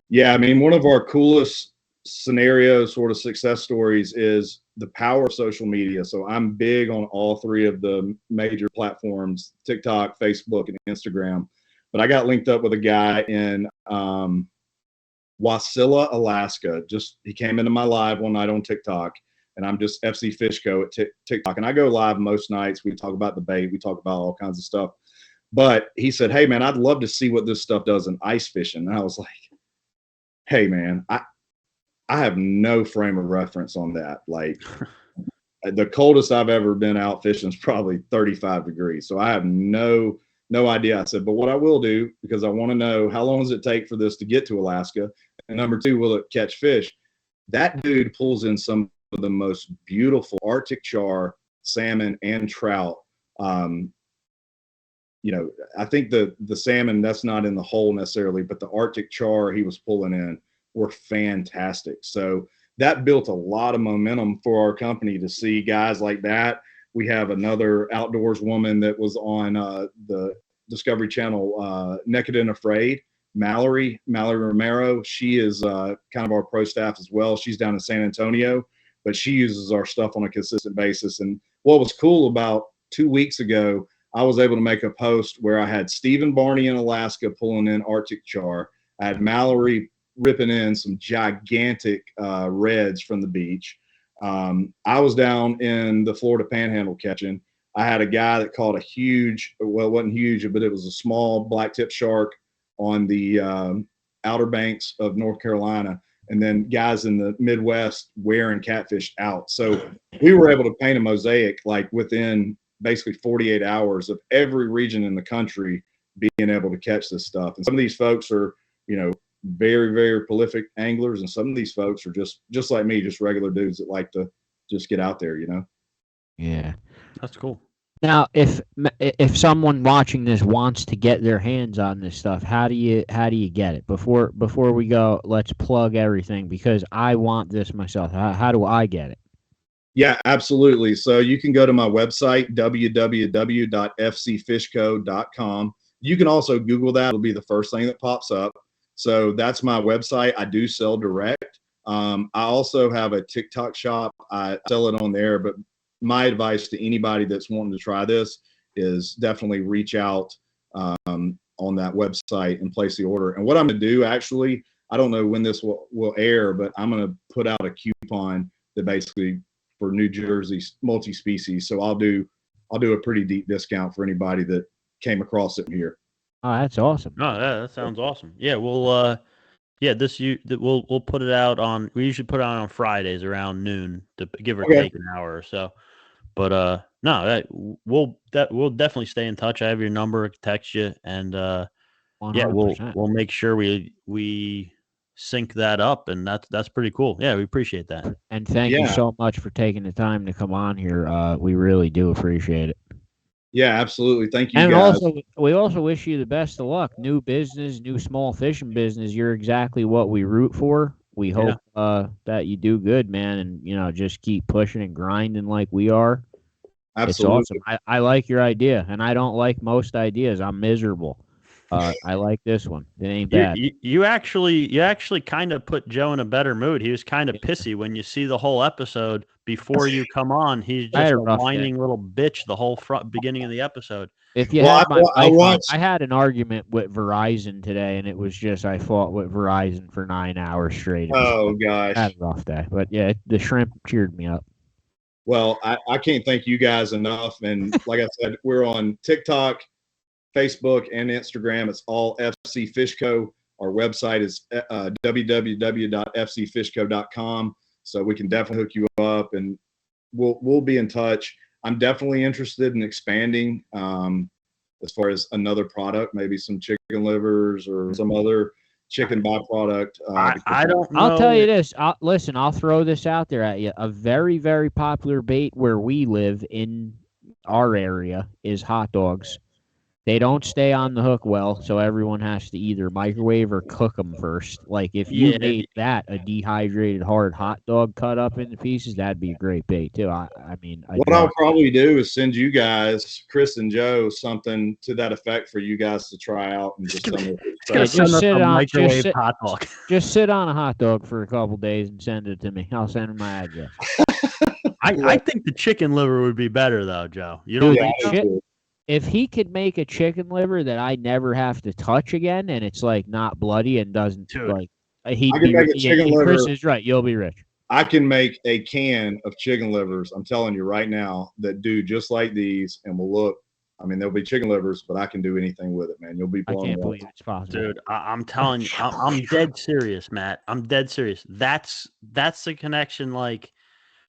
Yeah, I mean, one of our coolest scenario sort of success stories is the power of social media. So I'm big on all 3 of the major platforms, TikTok, Facebook, and Instagram. But I got linked up with a guy in Wasilla, Alaska. He came into my live one night on TikTok, and I'm just FC Fishco at TikTok. And I go live most nights. We talk about the bait. We talk about all kinds of stuff. But he said, "Hey, man, I'd love to see what this stuff does in ice fishing." And I was like, "Hey, man, I have no frame of reference on that. Like the coldest I've ever been out fishing is probably 35 degrees. So I have no idea." I said, "But what I will do, because I want to know how long does it take for this to get to Alaska? And number 2, will it catch fish?" That dude pulls in some of the most beautiful Arctic char, salmon, and trout. I think the salmon, that's not in the hole necessarily, but the Arctic char he was pulling in were fantastic. So that built a lot of momentum for our company to see guys like that. We have another outdoors woman that was on the Discovery Channel, Naked and Afraid, Mallory Romero. She is kind of our pro staff as well. She's down in San Antonio, but she uses our stuff on a consistent basis. And what was cool about 2 weeks ago, I was able to make a post where I had Stephen Barney in Alaska pulling in Arctic char. I had Mallory ripping in some gigantic reds from the beach. I was down in the Florida Panhandle catching. I had a guy that caught a huge, well, it wasn't huge, but it was a small blacktip shark on the Outer Banks of North Carolina. And then guys in the Midwest wearing catfish out. So we were able to paint a mosaic like within basically 48 hours of every region in the country being able to catch this stuff. And some of these folks are, you know, very, very prolific anglers. And some of these folks are just like me, just regular dudes that like to just get out there, you know? Yeah. That's cool. Now, if someone watching this wants to get their hands on this stuff, how do you get it? Before we go, let's plug everything because I want this myself. How do I get it? Yeah, absolutely. So you can go to my website, www.fcfishco.com. You can also Google that. It'll be the first thing that pops up. So that's my website. I do sell direct. I also have a TikTok shop. I sell it on there, but my advice to anybody that's wanting to try this is definitely reach out on that website and place the order. And what I'm going to do, actually, I don't know when this will air, but I'm going to put out a coupon that basically for New Jersey multi-species. So I'll do a pretty deep discount for anybody that came across it here. Oh, that's awesome. No, that sounds awesome. Yeah, we'll we'll put it out on. We usually put it on Fridays around noon to give or take an hour or so. But we'll definitely stay in touch. I have your number, text you, and 100%. we'll make sure we sync that up, and that's pretty cool. Yeah, we appreciate that. And thank you so much for taking the time to come on here. We really do appreciate it. Yeah, absolutely. Thank you, and guys. We also wish you the best of luck. New business, new small fishing business. You're exactly what we root for. We hope that you do good, man, and just keep pushing and grinding like we are. Absolutely. It's awesome. I like your idea, and I don't like most ideas. I'm miserable. I like this one. It ain't bad. You actually kind of put Joe in a better mood. He was kind of pissy when you see the whole episode before you come on. He's just a whining little bitch the whole beginning of the episode. If you had I had an argument with Verizon today, and it was just I fought with Verizon for 9 hours straight. Oh gosh, I had a rough day, but yeah, the shrimp cheered me up. Well, I can't thank you guys enough, and like I said, we're on TikTok, Facebook, and Instagram. It's all FC Fishco. Our website is www.fcfishco.com. So we can definitely hook you up, and we'll be in touch. I'm definitely interested in expanding as far as another product, maybe some chicken livers or some other chicken byproduct. I don't know. I'll tell you this. I'll throw this out there at you. A very, very popular bait where we live in our area is hot dogs. They don't stay on the hook well, so everyone has to either microwave or cook them first. Like if you made that a dehydrated hard hot dog cut up into pieces, that'd be a great bait too. What I'll probably do is send you guys, Chris and Joe, something to that effect for you guys to try out and just hot dog. Just sit on a hot dog for a couple days and send it to me. I'll send my address. I think the chicken liver would be better though, Joe. You don't think so? If he could make a chicken liver that I never have to touch again, and it's like not bloody and doesn't liver. Chris is right. You'll be rich. I can make a can of chicken livers. I'm telling you right now that do just like these and will look. I mean, there'll be chicken livers, but I can do anything with it, man. You'll be blown away. I can't believe it's possible, dude. I'm telling you, I'm dead serious, Matt. I'm dead serious. That's the connection. Like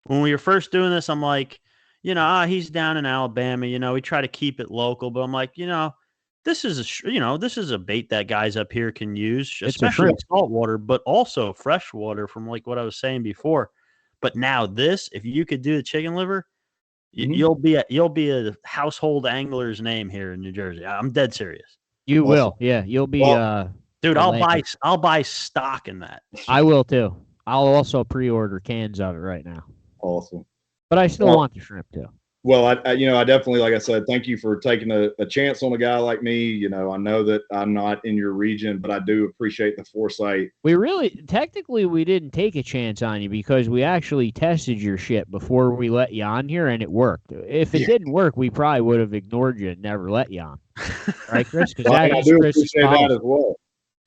when we were first doing this, I'm like, he's down in Alabama. We try to keep it local, but I'm like, this is a bait that guys up here can use, especially saltwater, but also freshwater. From like what I was saying before. But now if you could do the chicken liver, you'll be a household angler's name here in New Jersey. I'm dead serious. You will, yeah. You'll be, dude. I'll buy stock in that. I will too. I'll also pre-order cans of it right now. Awesome. But I still want the shrimp too. Well, I definitely, like I said, thank you for taking a chance on a guy like me. I know that I'm not in your region, but I do appreciate the foresight. We didn't take a chance on you because we actually tested your shit before we let you on here, and it worked. If it didn't work, we probably would have ignored you and never let you on. Right, Chris? Because I do appreciate that as well.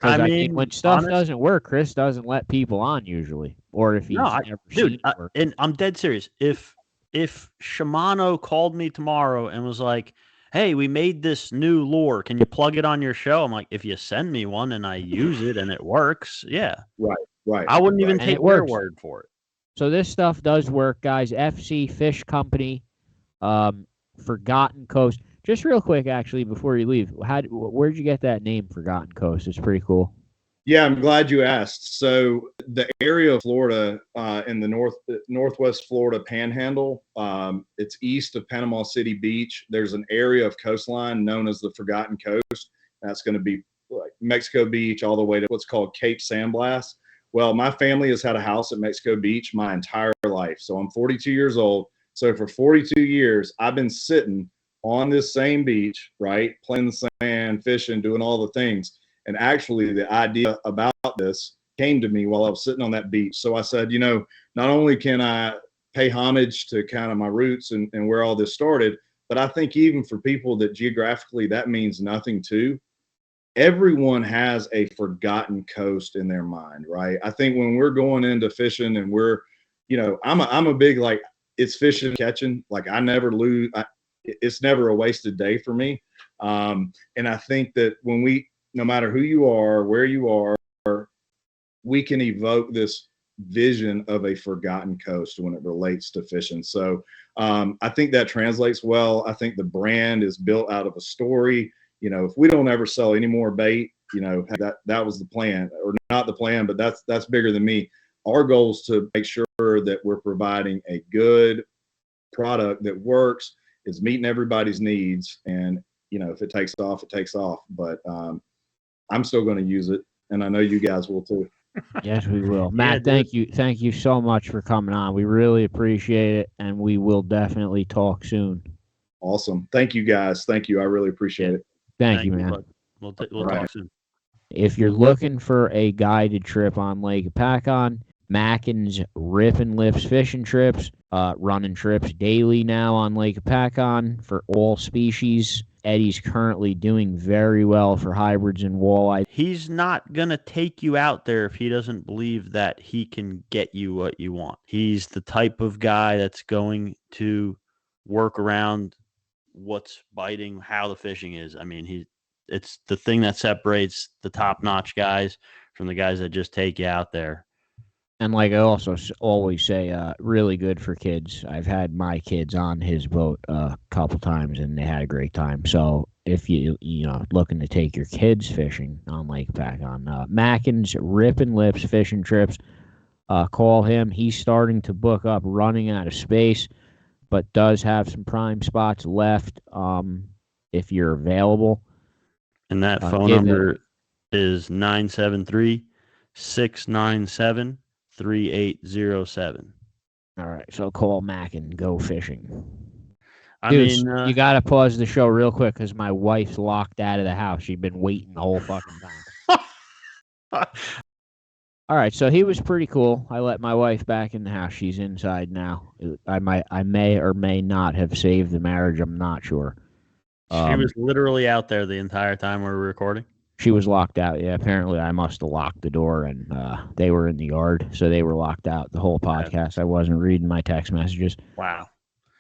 I mean, when stuff doesn't work, Chris doesn't let people on usually, or if he's never seen it work. And I'm dead serious. If Shimano called me tomorrow and was like, "Hey, we made this new lure. Can you plug it on your show?" I'm like, "If you send me one and I use it and it works, yeah." Right. I wouldn't even take their word for it. So this stuff does work, guys. FC Fish Company, Forgotten Coast. Just real quick, actually, before you leave, where'd you get that name, Forgotten Coast? It's pretty cool. Yeah, I'm glad you asked. So the area of Florida in the northwest Florida Panhandle, it's east of Panama City Beach. There's an area of coastline known as the Forgotten Coast. That's going to be like Mexico Beach all the way to what's called Cape San Blas. Well, my family has had a house at Mexico Beach my entire life. So I'm 42 years old. So for 42 years, I've been sitting on this same beach, right, playing the sand, fishing, doing all the things. And actually, the idea about this came to me while I was sitting on that beach. So I said, not only can I pay homage to kind of my roots and where all this started, but I think even for people that geographically that means nothing to, everyone has a forgotten coast in their mind, right? I think when we're going into fishing and we're, I'm a big, like, it's fishing and catching. Like, I never lose. It's never a wasted day for me. And I think that when no matter who you are, where you are, we can evoke this vision of a forgotten coast when it relates to fishing. So I think that translates well. I think the brand is built out of a story. If we don't ever sell any more bait, that was the plan, or not the plan, but that's bigger than me. Our goal is to make sure that we're providing a good product that works, is meeting everybody's needs, and if it takes off, it takes off. But I'm still going to use it, and I know you guys will too. Yes, we will. Matt, thank you so much for coming on. We really appreciate it, and we will definitely talk soon. Awesome. Thank you, guys. Thank you. I really appreciate it. Thank you, man. We'll talk soon. If you're looking for a guided trip on Lake Epakon, Mackin's Rip and Lifts fishing trips, running trips daily now on Lake Epakon for all species. Eddie's currently doing very well for hybrids and walleye. He's not going to take you out there if he doesn't believe that he can get you what you want. He's the type of guy that's going to work around what's biting, how the fishing is. I mean, it's the thing that separates the top-notch guys from the guys that just take you out there. And like I also always say, really good for kids. I've had my kids on his boat a couple times, and they had a great time. So if you looking to take your kids fishing on Lake Epakon, Mackin's Rip and Lips fishing trips, call him. He's starting to book up, running out of space, but does have some prime spots left if you're available. And that phone number is 973-697-3807. All right, so call Mac and go fishing. Dude, you got to pause the show real quick because my wife's locked out of the house. She's been waiting the whole fucking time. All right, so he was pretty cool. I let my wife back in the house. She's inside now. I may or may not have saved the marriage. I'm not sure. She was literally out there the entire time we were recording. She was locked out. Yeah, apparently I must have locked the door, and they were in the yard, so they were locked out the whole podcast. I wasn't reading my text messages. Wow.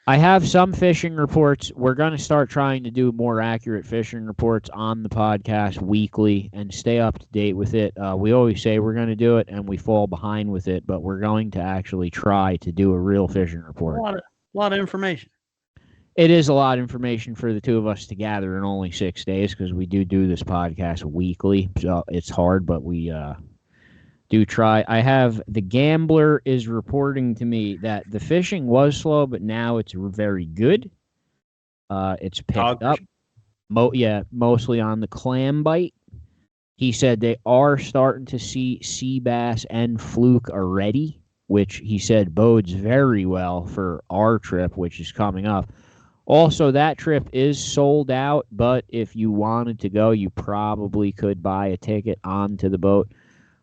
I have some fishing reports. We're going to start trying to do more accurate fishing reports on the podcast weekly and stay up to date with it. We always say we're going to do it, and we fall behind with it, but we're going to actually try to do a real fishing report. A lot of information. It is a lot of information for the two of us to gather in only 6 days because we do this podcast weekly. So it's hard, but we do try. I have the Gambler is reporting to me that the fishing was slow, but now it's very good. It's picked up. Mostly on the clam bite. He said they are starting to see sea bass and fluke already, which he said bodes very well for our trip, which is coming up. Also, that trip is sold out, but if you wanted to go, you probably could buy a ticket onto the boat.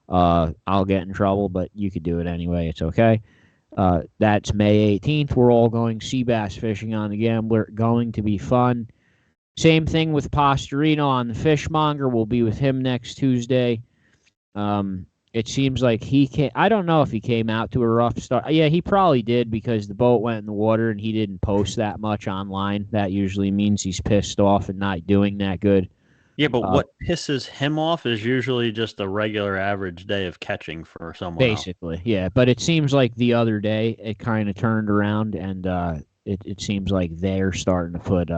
I'll get in trouble, but you could do it anyway. It's okay. That's May 18th. We're all going sea bass fishing on the Gambler. Going to be fun. Same thing with Pastorino on the Fishmonger. We'll be with him next Tuesday. It seems like he came. I don't know if he came out to a rough start. Yeah, he probably did because the boat went in the water and he didn't post that much online. That usually means he's pissed off and not doing that good. Yeah, but what pisses him off is usually just a regular average day of catching for someone basically, else. Yeah. But it seems like the other day it kind of turned around and it seems like they're starting to put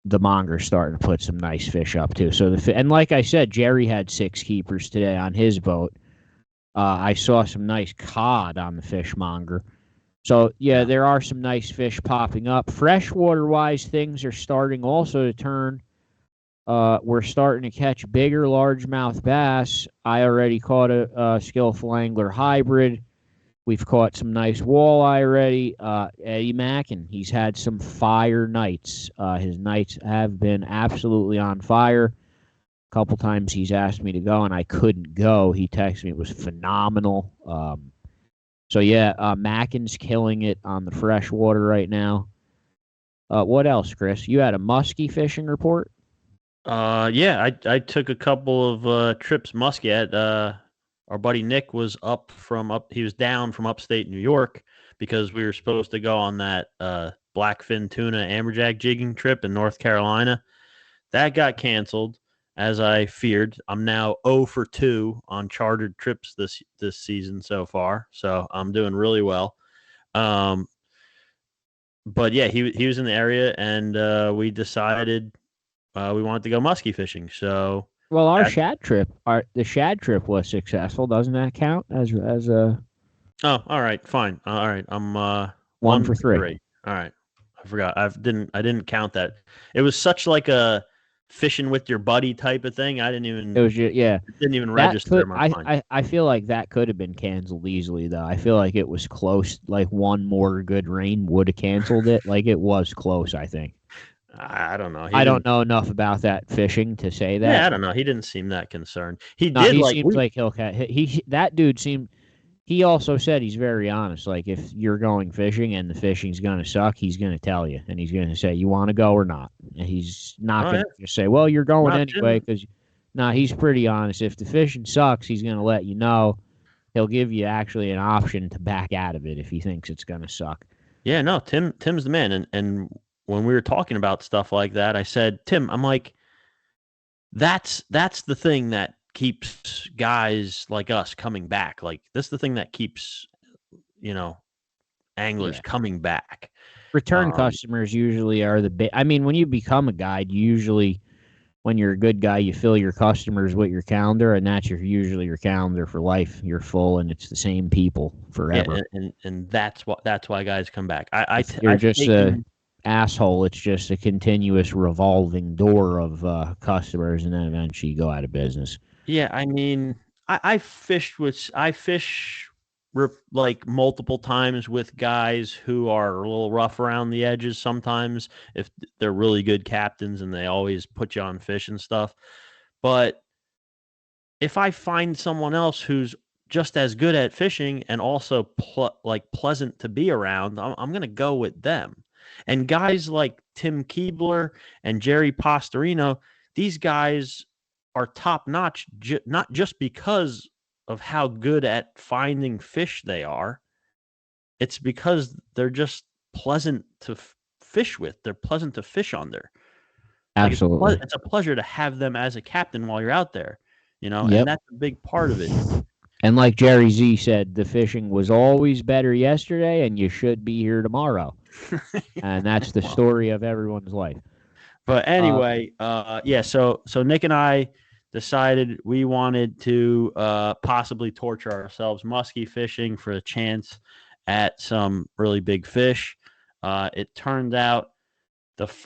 the monger's starting to put some nice fish up too. So and like I said, Jerry had 6 keepers today on his boat. I saw some nice cod on the fishmonger. So yeah, there are some nice fish popping up. Freshwater wise, things are starting also to turn. We're starting to catch bigger largemouth bass. I already caught a Skillful Angler hybrid. We've caught some nice walleye already. Eddie Mackin, he's had some fire nights. His nights have been absolutely on fire. A couple times he's asked me to go, and I couldn't go. He texted me. It was phenomenal. So, yeah, Mackin's killing it on the freshwater right now. What else, Chris? You had a muskie fishing report? Yeah, I took a couple of trips muskie at our buddy Nick was he was down from upstate New York because we were supposed to go on that blackfin tuna amberjack jigging trip in North Carolina. That got canceled, as I feared. I'm now 0 for 2 on chartered trips this season so far, so I'm doing really well. But yeah, he was in the area, and we decided we wanted to go muskie fishing. So. Well, the shad trip was successful. Doesn't that count as a? Oh, all right, fine. All right, I'm 1 for 3. All right, I forgot. I didn't count that. It was such like a fishing with your buddy type of thing. I didn't even. It was just, yeah. It didn't even register in my mind. I feel like that could have been canceled easily though. I feel like it was close. Like one more good rain would have canceled it. Like it was close. I think. I don't know. I don't know enough about that fishing to say that. Yeah, I don't know. He didn't seem that concerned. He seems like he'll catch. That dude seemed. He also said he's very honest. Like if you're going fishing and the fishing's gonna suck, he's gonna tell you, and he's gonna say you want to go or not. And he's not gonna just say, "Well, you're going anyway," because he's pretty honest. If the fishing sucks, he's gonna let you know. He'll give you actually an option to back out of it if he thinks it's gonna suck. Yeah, no, Tim's the man, and when we were talking about stuff like that, I said, Tim, I'm like, that's the thing that keeps guys like us coming back. Like, this is the thing that keeps, anglers coming back. Return customers usually are I mean, when you become a guide, usually when you're a good guy, you fill your customers with your calendar, and that's usually your calendar for life. You're full, and it's the same people forever. Yeah, and that's why guys come back. You're just an asshole. It's just a continuous revolving door of customers, and then eventually you go out of business. Yeah, I mean, I fish like multiple times with guys who are a little rough around the edges sometimes if they're really good captains and they always put you on fish and stuff. But if I find someone else who's just as good at fishing and also pleasant to be around, I'm going to go with them. And guys like Tim Keebler and Jerry Pastorino, these guys are top notch, not just because of how good at finding fish they are. It's because they're just pleasant to fish with. They're pleasant to fish under. Absolutely. It's a pleasure to have them as a captain while you're out there, and that's a big part of it. And like Jerry Z said, the fishing was always better yesterday, and you should be here tomorrow. And that's the story of everyone's life. But anyway, so Nick and I decided we wanted to possibly torture ourselves muskie fishing for a chance at some really big fish. It turned out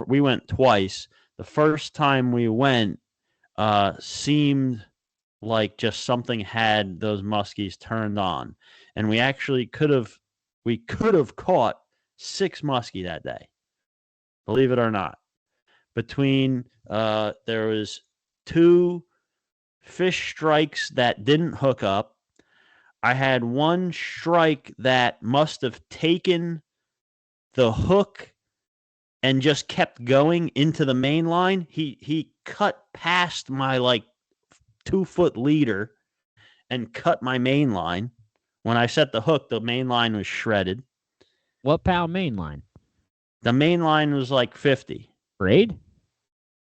we went twice. The first time we went, seemed like just something had those muskies turned on, and we actually could have caught 6 muskie that day, believe it or not. Between there was 2 fish strikes that didn't hook up. I had 1 strike that must have taken the hook and just kept going into the main line. He cut past my like 2-foot leader and cut my main line. When I set the hook, the main line was shredded. What pound main line? The main line was like 50. Braid?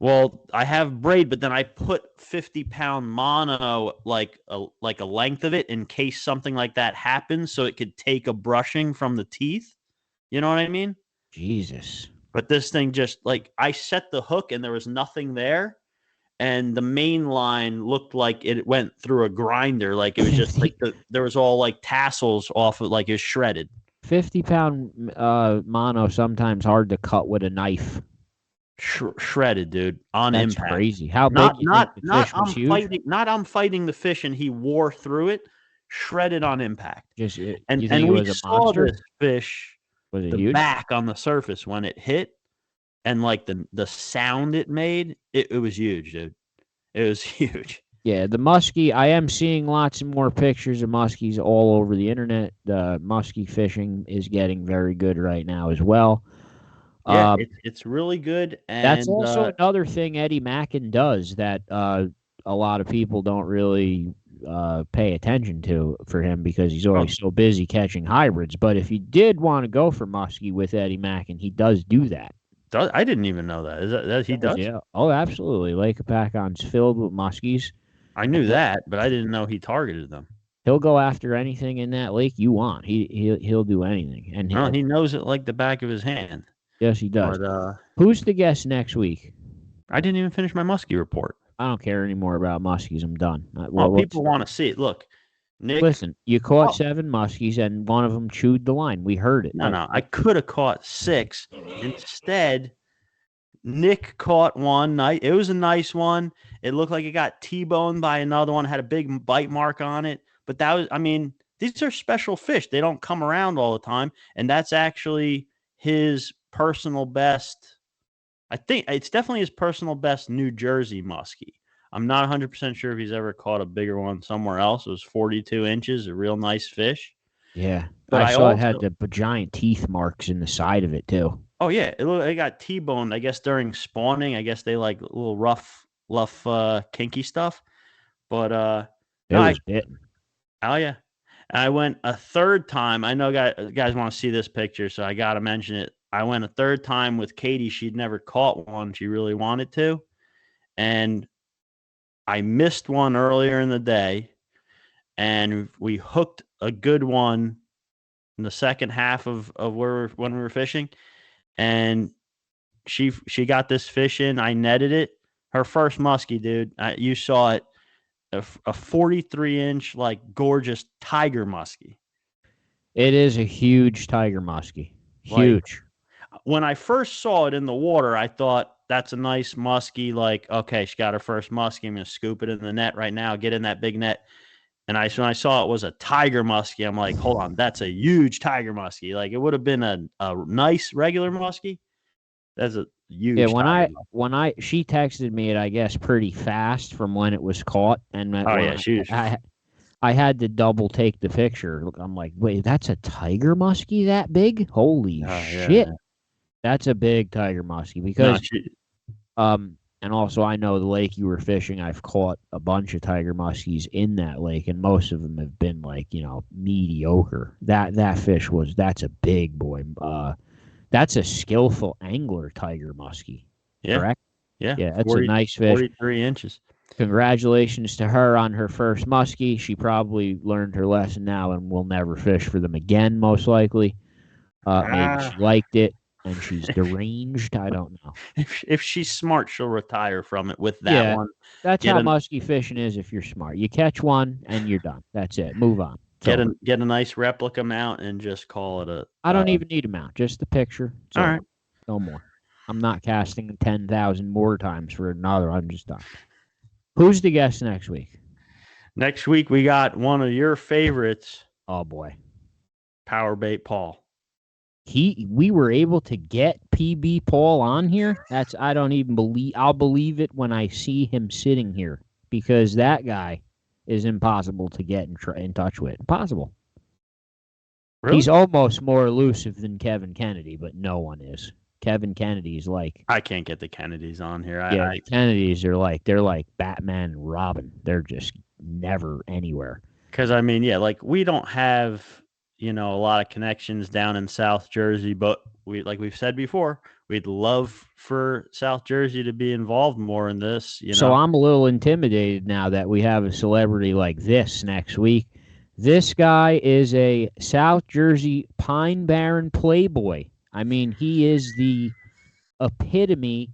Well, I have braid, but then I put 50-pound mono like a length of it in case something like that happens, so it could take a brushing from the teeth. You know what I mean? Jesus. But this thing just like I set the hook and there was nothing there, and the main line looked like it went through a grinder. Like it was just like there was all like tassels off of like it was shredded. 50-pound mono sometimes hard to cut with a knife. Shredded, dude. On That's impact. crazy. How big you think the fish was huge? I'm fighting the fish and he wore through it. Shredded on impact. Just you And think it we was a saw monster? this fish, Was it the huge? back on the surface when it hit, and like the sound it made, it was huge, dude. It was huge. Yeah, the muskie. I am seeing lots of more pictures of muskies all over the internet. The muskie fishing is getting very good right now as well. Yeah, it's really good. And That's also another thing Eddie Mackin does that a lot of people don't really pay attention to for him because he's always so busy catching hybrids. But if you did want to go for muskie with Eddie Mackin, he does do that. I didn't even know that. Is that he does? Yeah. Oh, absolutely. Lake Apacon's filled with muskies. I knew that, but I didn't know he targeted them. He'll go after anything in that lake you want. He'll do anything. And he knows it like the back of his hand. Yes, he does. But, who's the guest next week? I didn't even finish my muskie report. I don't care anymore about muskies. I'm done. Well, people want to see it. Look, Nick. Listen, you caught 7 muskies, and one of them chewed the line. We heard it. No. I could have caught 6. Instead, Nick caught one. It was a nice one. It looked like it got T-boned by another one. Had a big bite mark on it. But that was, I mean, these are special fish. They don't come around all the time. And that's actually his personal best. I think it's definitely his personal best New Jersey muskie. I'm not 100% sure if he's ever caught a bigger one somewhere else. It was 42 inches, a real nice fish. Yeah. But I saw it had the giant teeth marks in the side of it, too. Oh, yeah. It got T-boned, I guess, during spawning. I guess they like a little rough, kinky stuff. But it was bitten. Oh, yeah. I went a third time. I know guys want to see this picture, so I got to mention it. I went a third time with Katie. She'd never caught one. She really wanted to. And I missed one earlier in the day. And we hooked a good one in the second half of when we were fishing. And she got this fish in. I netted it. Her first muskie, dude. You saw it. A 43-inch, like, gorgeous tiger muskie. It is a huge tiger muskie. Huge. Like, when I first saw it in the water, I thought, that's a nice muskie. Like, okay, she got her first muskie. I'm going to scoop it in the net right now, get in that big net. And when I saw it was a tiger muskie, I'm like, hold on, that's a huge tiger muskie. Like, it would have been a nice regular muskie. That's a huge. Yeah, she texted me it, I guess, pretty fast from when it was caught, and I had to double take the picture. Look, I'm like, wait, that's a tiger muskie that big? Holy shit! Yeah. That's a big tiger muskie because, and also I know the lake you were fishing. I've caught a bunch of tiger muskies in that lake, and most of them have been like mediocre. That fish that's a big boy. That's a skillful angler tiger muskie, correct? Yeah. Yeah, that's a nice fish. 43 inches. Congratulations to her on her first muskie. She probably learned her lesson now and will never fish for them again, most likely. Maybe she liked it and she's deranged. I don't know. If she's smart, she'll retire from it with that one. That's how muskie fishing is if you're smart. You catch one and you're done. That's it. Move on. Get a nice replica mount and just call it a. I don't even need a mount, just the picture. All right, no more. I'm not casting 10,000 more times for another. I'm just done. Who's the guest next week? Next week, we got one of your favorites, Oh boy. Power Bait Paul. We were able to get PB Paul on here. I don't even believe. I'll believe it when I see him sitting here, because that guy is impossible to get in touch with. Impossible. Really? He's almost more elusive than Kevin Kennedy, but no one is. Kevin Kennedy's like, I can't get the Kennedys on here. the Kennedys are like, they're like Batman and Robin. They're just never anywhere. Because I mean, yeah, like we don't have, a lot of connections down in South Jersey, but like we've said before, we'd love for South Jersey to be involved more in this. So I'm a little intimidated now that we have a celebrity like this next week. This guy is a South Jersey Pine Barren playboy. I mean, he is the epitome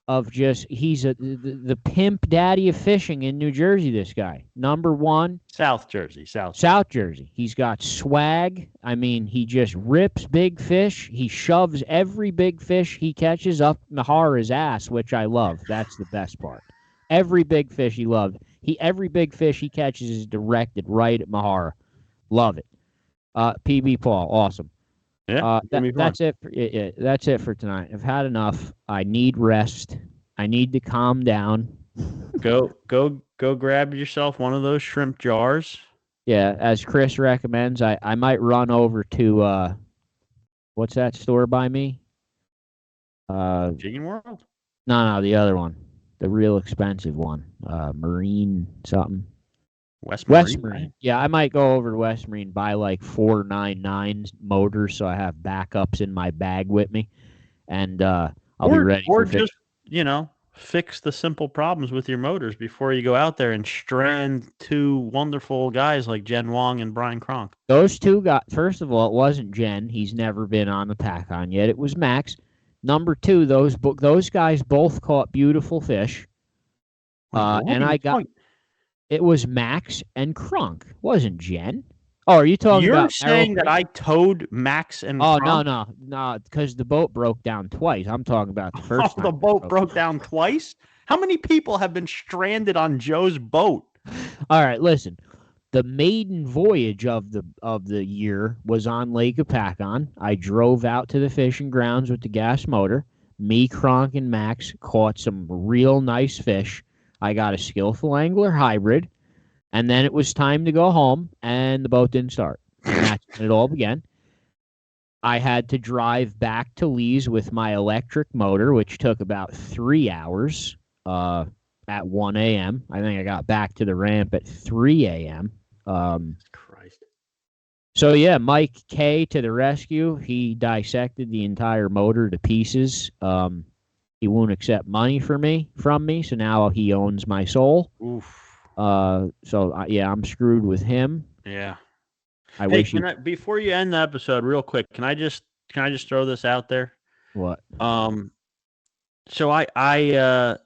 of he's the pimp daddy of fishing in New Jersey, this guy. Number one. South Jersey. He's got swag. I mean, he just rips big fish. He shoves every big fish he catches up Mahara's ass, which I love. That's the best part. Every big fish he loved. Every big fish he catches is directed right at Mahara. Love it. PB Paul, awesome. Yeah, that's it. That's it for tonight. I've had enough. I need rest. I need to calm down. Go grab yourself one of those shrimp jars. Yeah, as Chris recommends, I might run over to what's that store by me? Chicken World? No, the other one, the real expensive one, Marine something. West Marine. Right? Yeah, I might go over to West Marine, buy like 499 motors, so I have backups in my bag with me, and I'll be ready. Or just fix the simple problems with your motors before you go out there and strand two wonderful guys like Jen Wong and Brian Kronk. Those two got. First of all, it wasn't Jen. He's never been on the Pack-On yet. It was Max. Number two, those guys both caught beautiful fish. And I got. It was Max and Kronk. Wasn't Jen. Oh, are you talking about... You're saying that I towed Max and Kronk? No, because the boat broke down twice. I'm talking about the first time. The boat broke down twice? How many people have been stranded on Joe's boat? All right, listen. The maiden voyage of the year was on Lake Pack-On. I drove out to the fishing grounds with the gas motor. Me, Kronk, and Max caught some real nice fish. I got a Skillful Angler hybrid, and then it was time to go home, and the boat didn't start. And that's when it all began. I had to drive back to Lee's with my electric motor, which took about 3 hours at 1 a.m. I think I got back to the ramp at 3 a.m. Christ. So, yeah, Mike K to the rescue. He dissected the entire motor to pieces. He won't accept money from me, so now he owns my soul. Oof. Yeah, I'm screwed with him. Yeah. Before you end the episode, real quick, can I just throw this out there? What? So I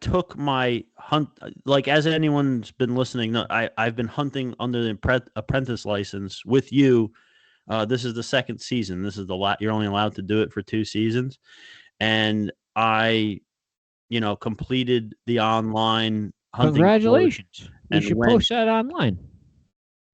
took my hunt, like, as anyone's been listening, I've been hunting under the apprentice license with you. This is the second season. This is you're only allowed to do it for 2 seasons. And I, completed the online hunting. Congratulations. You should post that online.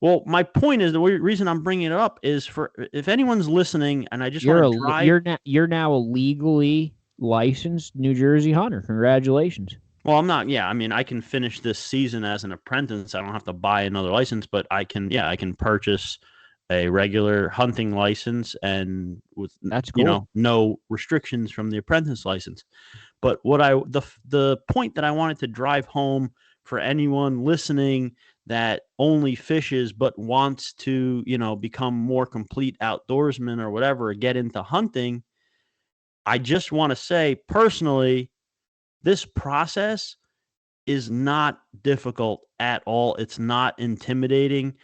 Well, my point is, the reason I'm bringing it up is for if anyone's listening, and I just want to drive. You're now a legally licensed New Jersey hunter. Congratulations. Well, I'm not. Yeah, I mean, I can finish this season as an apprentice. I don't have to buy another license, but I can purchase a regular hunting license, and with that's cool. No restrictions from the apprentice license. But the point that I wanted to drive home for anyone listening that only fishes but wants to, become more complete outdoorsman or whatever, get into hunting, I just want to say personally, this process is not difficult at all. It's not intimidating.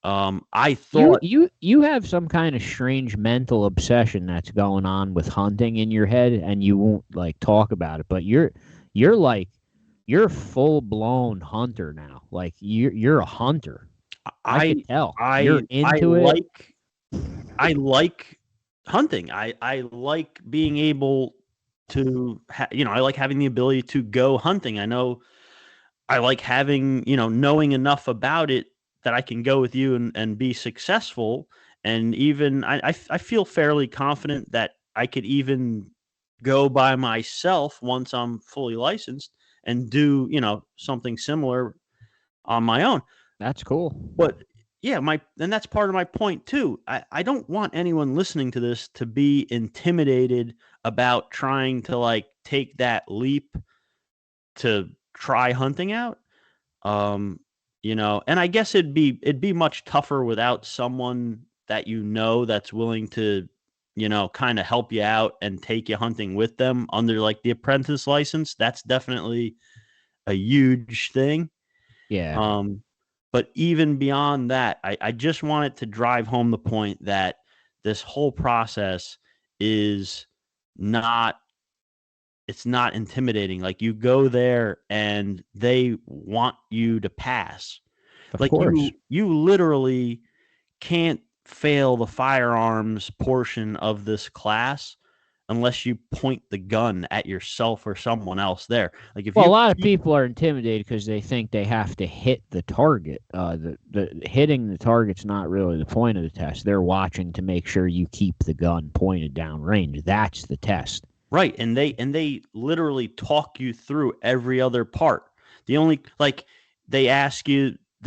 I thought you have some kind of strange mental obsession that's going on with hunting in your head, and you won't talk about it. But you're a full blown hunter now. Like you're a hunter. I can tell. You're into it. I like hunting. I like being able to, I like having the ability to go hunting. I know I like having, knowing enough about it that I can go with you and be successful. And even I feel fairly confident that I could even go by myself once I'm fully licensed and do, something similar on my own. That's cool. But yeah, and that's part of my point too. I don't want anyone listening to this to be intimidated about trying to like take that leap to try hunting out. And I guess it'd be much tougher without someone that that's willing to, kind of help you out and take you hunting with them under like the apprentice license. That's definitely a huge thing. Yeah. But even beyond that, I just wanted to drive home the point that this whole process is not it's not intimidating. Like you go there and they want you to pass. Of Like course. you literally can't fail the firearms portion of this class unless you point the gun at yourself or someone else there. Like if Well, a you lot of people are intimidated because they think they have to hit the target. The hitting the target's not really the point of the test. They're watching to make sure you keep the gun pointed down range. That's the test. Right, and they literally talk you through every other part. The only like they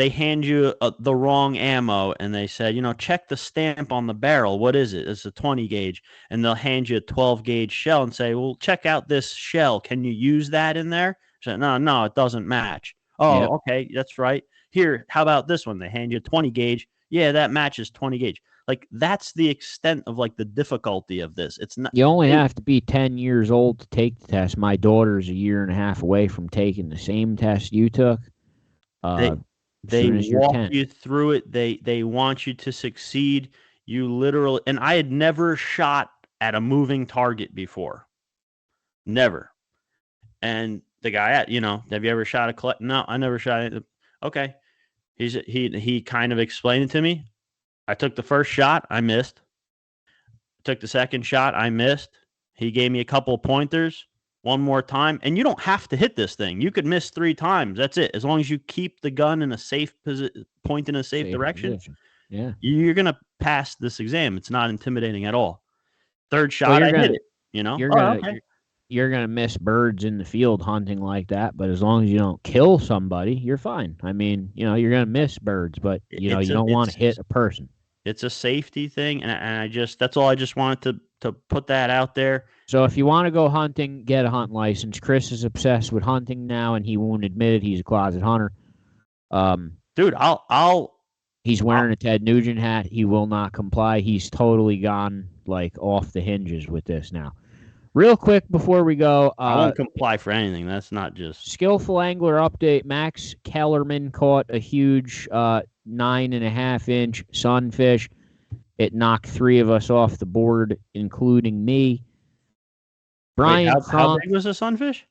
hand you the wrong ammo, and they said, check the stamp on the barrel. What is it? It's a 20 gauge, and they'll hand you a 12 gauge shell and say, well, check out this shell. Can you use that in there? So, no, it doesn't match. Oh, Yep. okay, that's right. Here, how about this one? They hand you a 20 gauge. Yeah, that matches 20 gauge. Like that's the extent of like the difficulty of this. It's not. You only have to be 10 years old to take the test. My daughter's a year and a half away from taking the same test you took. They walk you through it. They want you to succeed. You literally, and I had never shot at a moving target before. Never. And the guy have you ever shot a No, I never shot it. Okay. He kind of explained it to me. I took the first shot, I missed. Took the second shot, I missed. He gave me a couple of pointers. One more time, and you don't have to hit this thing. You could miss 3 times. That's it. As long as you keep the gun in a safe point in a safe direction, position. Yeah, you're gonna pass this exam. It's not intimidating at all. Third shot, I hit it. You're gonna miss birds in the field hunting like that, but as long as you don't kill somebody, you're fine. I mean, you're gonna miss birds, but you don't want to hit a person. It's a safety thing, and that's all. I just wanted to put that out there. So if you want to go hunting, get a hunting license. Chris is obsessed with hunting now, and he won't admit it. He's a closet hunter. Dude, He's wearing a Ted Nugent hat. He will not comply. He's totally gone like off the hinges with this now. Real quick before we go, I won't comply for anything. That's not just Skillful Angler update. Max Kellerman caught a huge 9.5-inch sunfish. It knocked 3 of us off the board, including me. Brian, how big was the sunfish?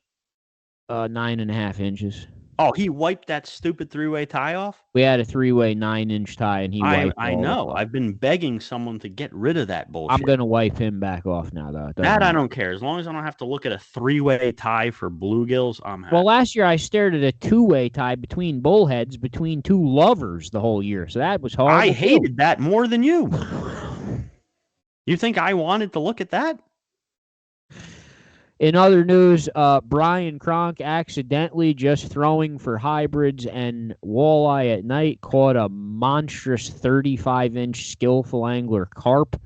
9.5 inches. Oh, he wiped that stupid 3-way tie off? We had a 3-way 9-inch tie, and he wiped I know. I've been begging someone to get rid of that bullshit. I'm going to wipe him back off now, though. That I don't care. As long as I don't have to look at a 3-way tie for bluegills, I'm happy. Well, last year I stared at a 2-way tie between bullheads between 2 lovers the whole year, so that was hard. I hated that more than you. You think I wanted to look at that? In other news, Brian Kronk accidentally just throwing for hybrids and walleye at night caught a monstrous 35-inch Skillful Angler carp.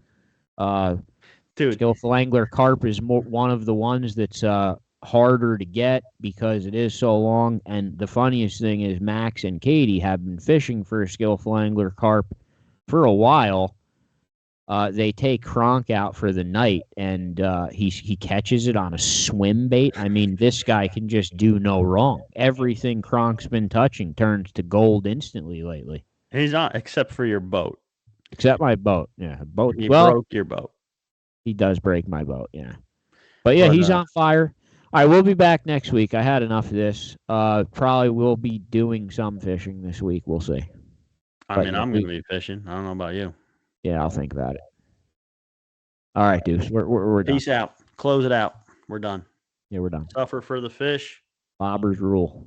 Dude, Skillful Angler carp is one of the ones that's harder to get because it is so long. And the funniest thing is Max and Katie have been fishing for a Skillful Angler carp for a while. They take Kronk out for the night, and he catches it on a swim bait. I mean, this guy can just do no wrong. Everything Kronk's been touching turns to gold instantly lately. He's on, except for your boat. Except my boat. Yeah, boat. He broke your boat. He does break my boat, yeah. But yeah, he's on fire. All right, we'll be back next week. I had enough of this. Probably will be doing some fishing this week. We'll see. I'm going to be fishing. I don't know about you. Yeah, I'll think about it. All right, dudes. We're done. Peace out. Close it out. We're done. Yeah, we're done. Suffer for the fish. Bobbers rule.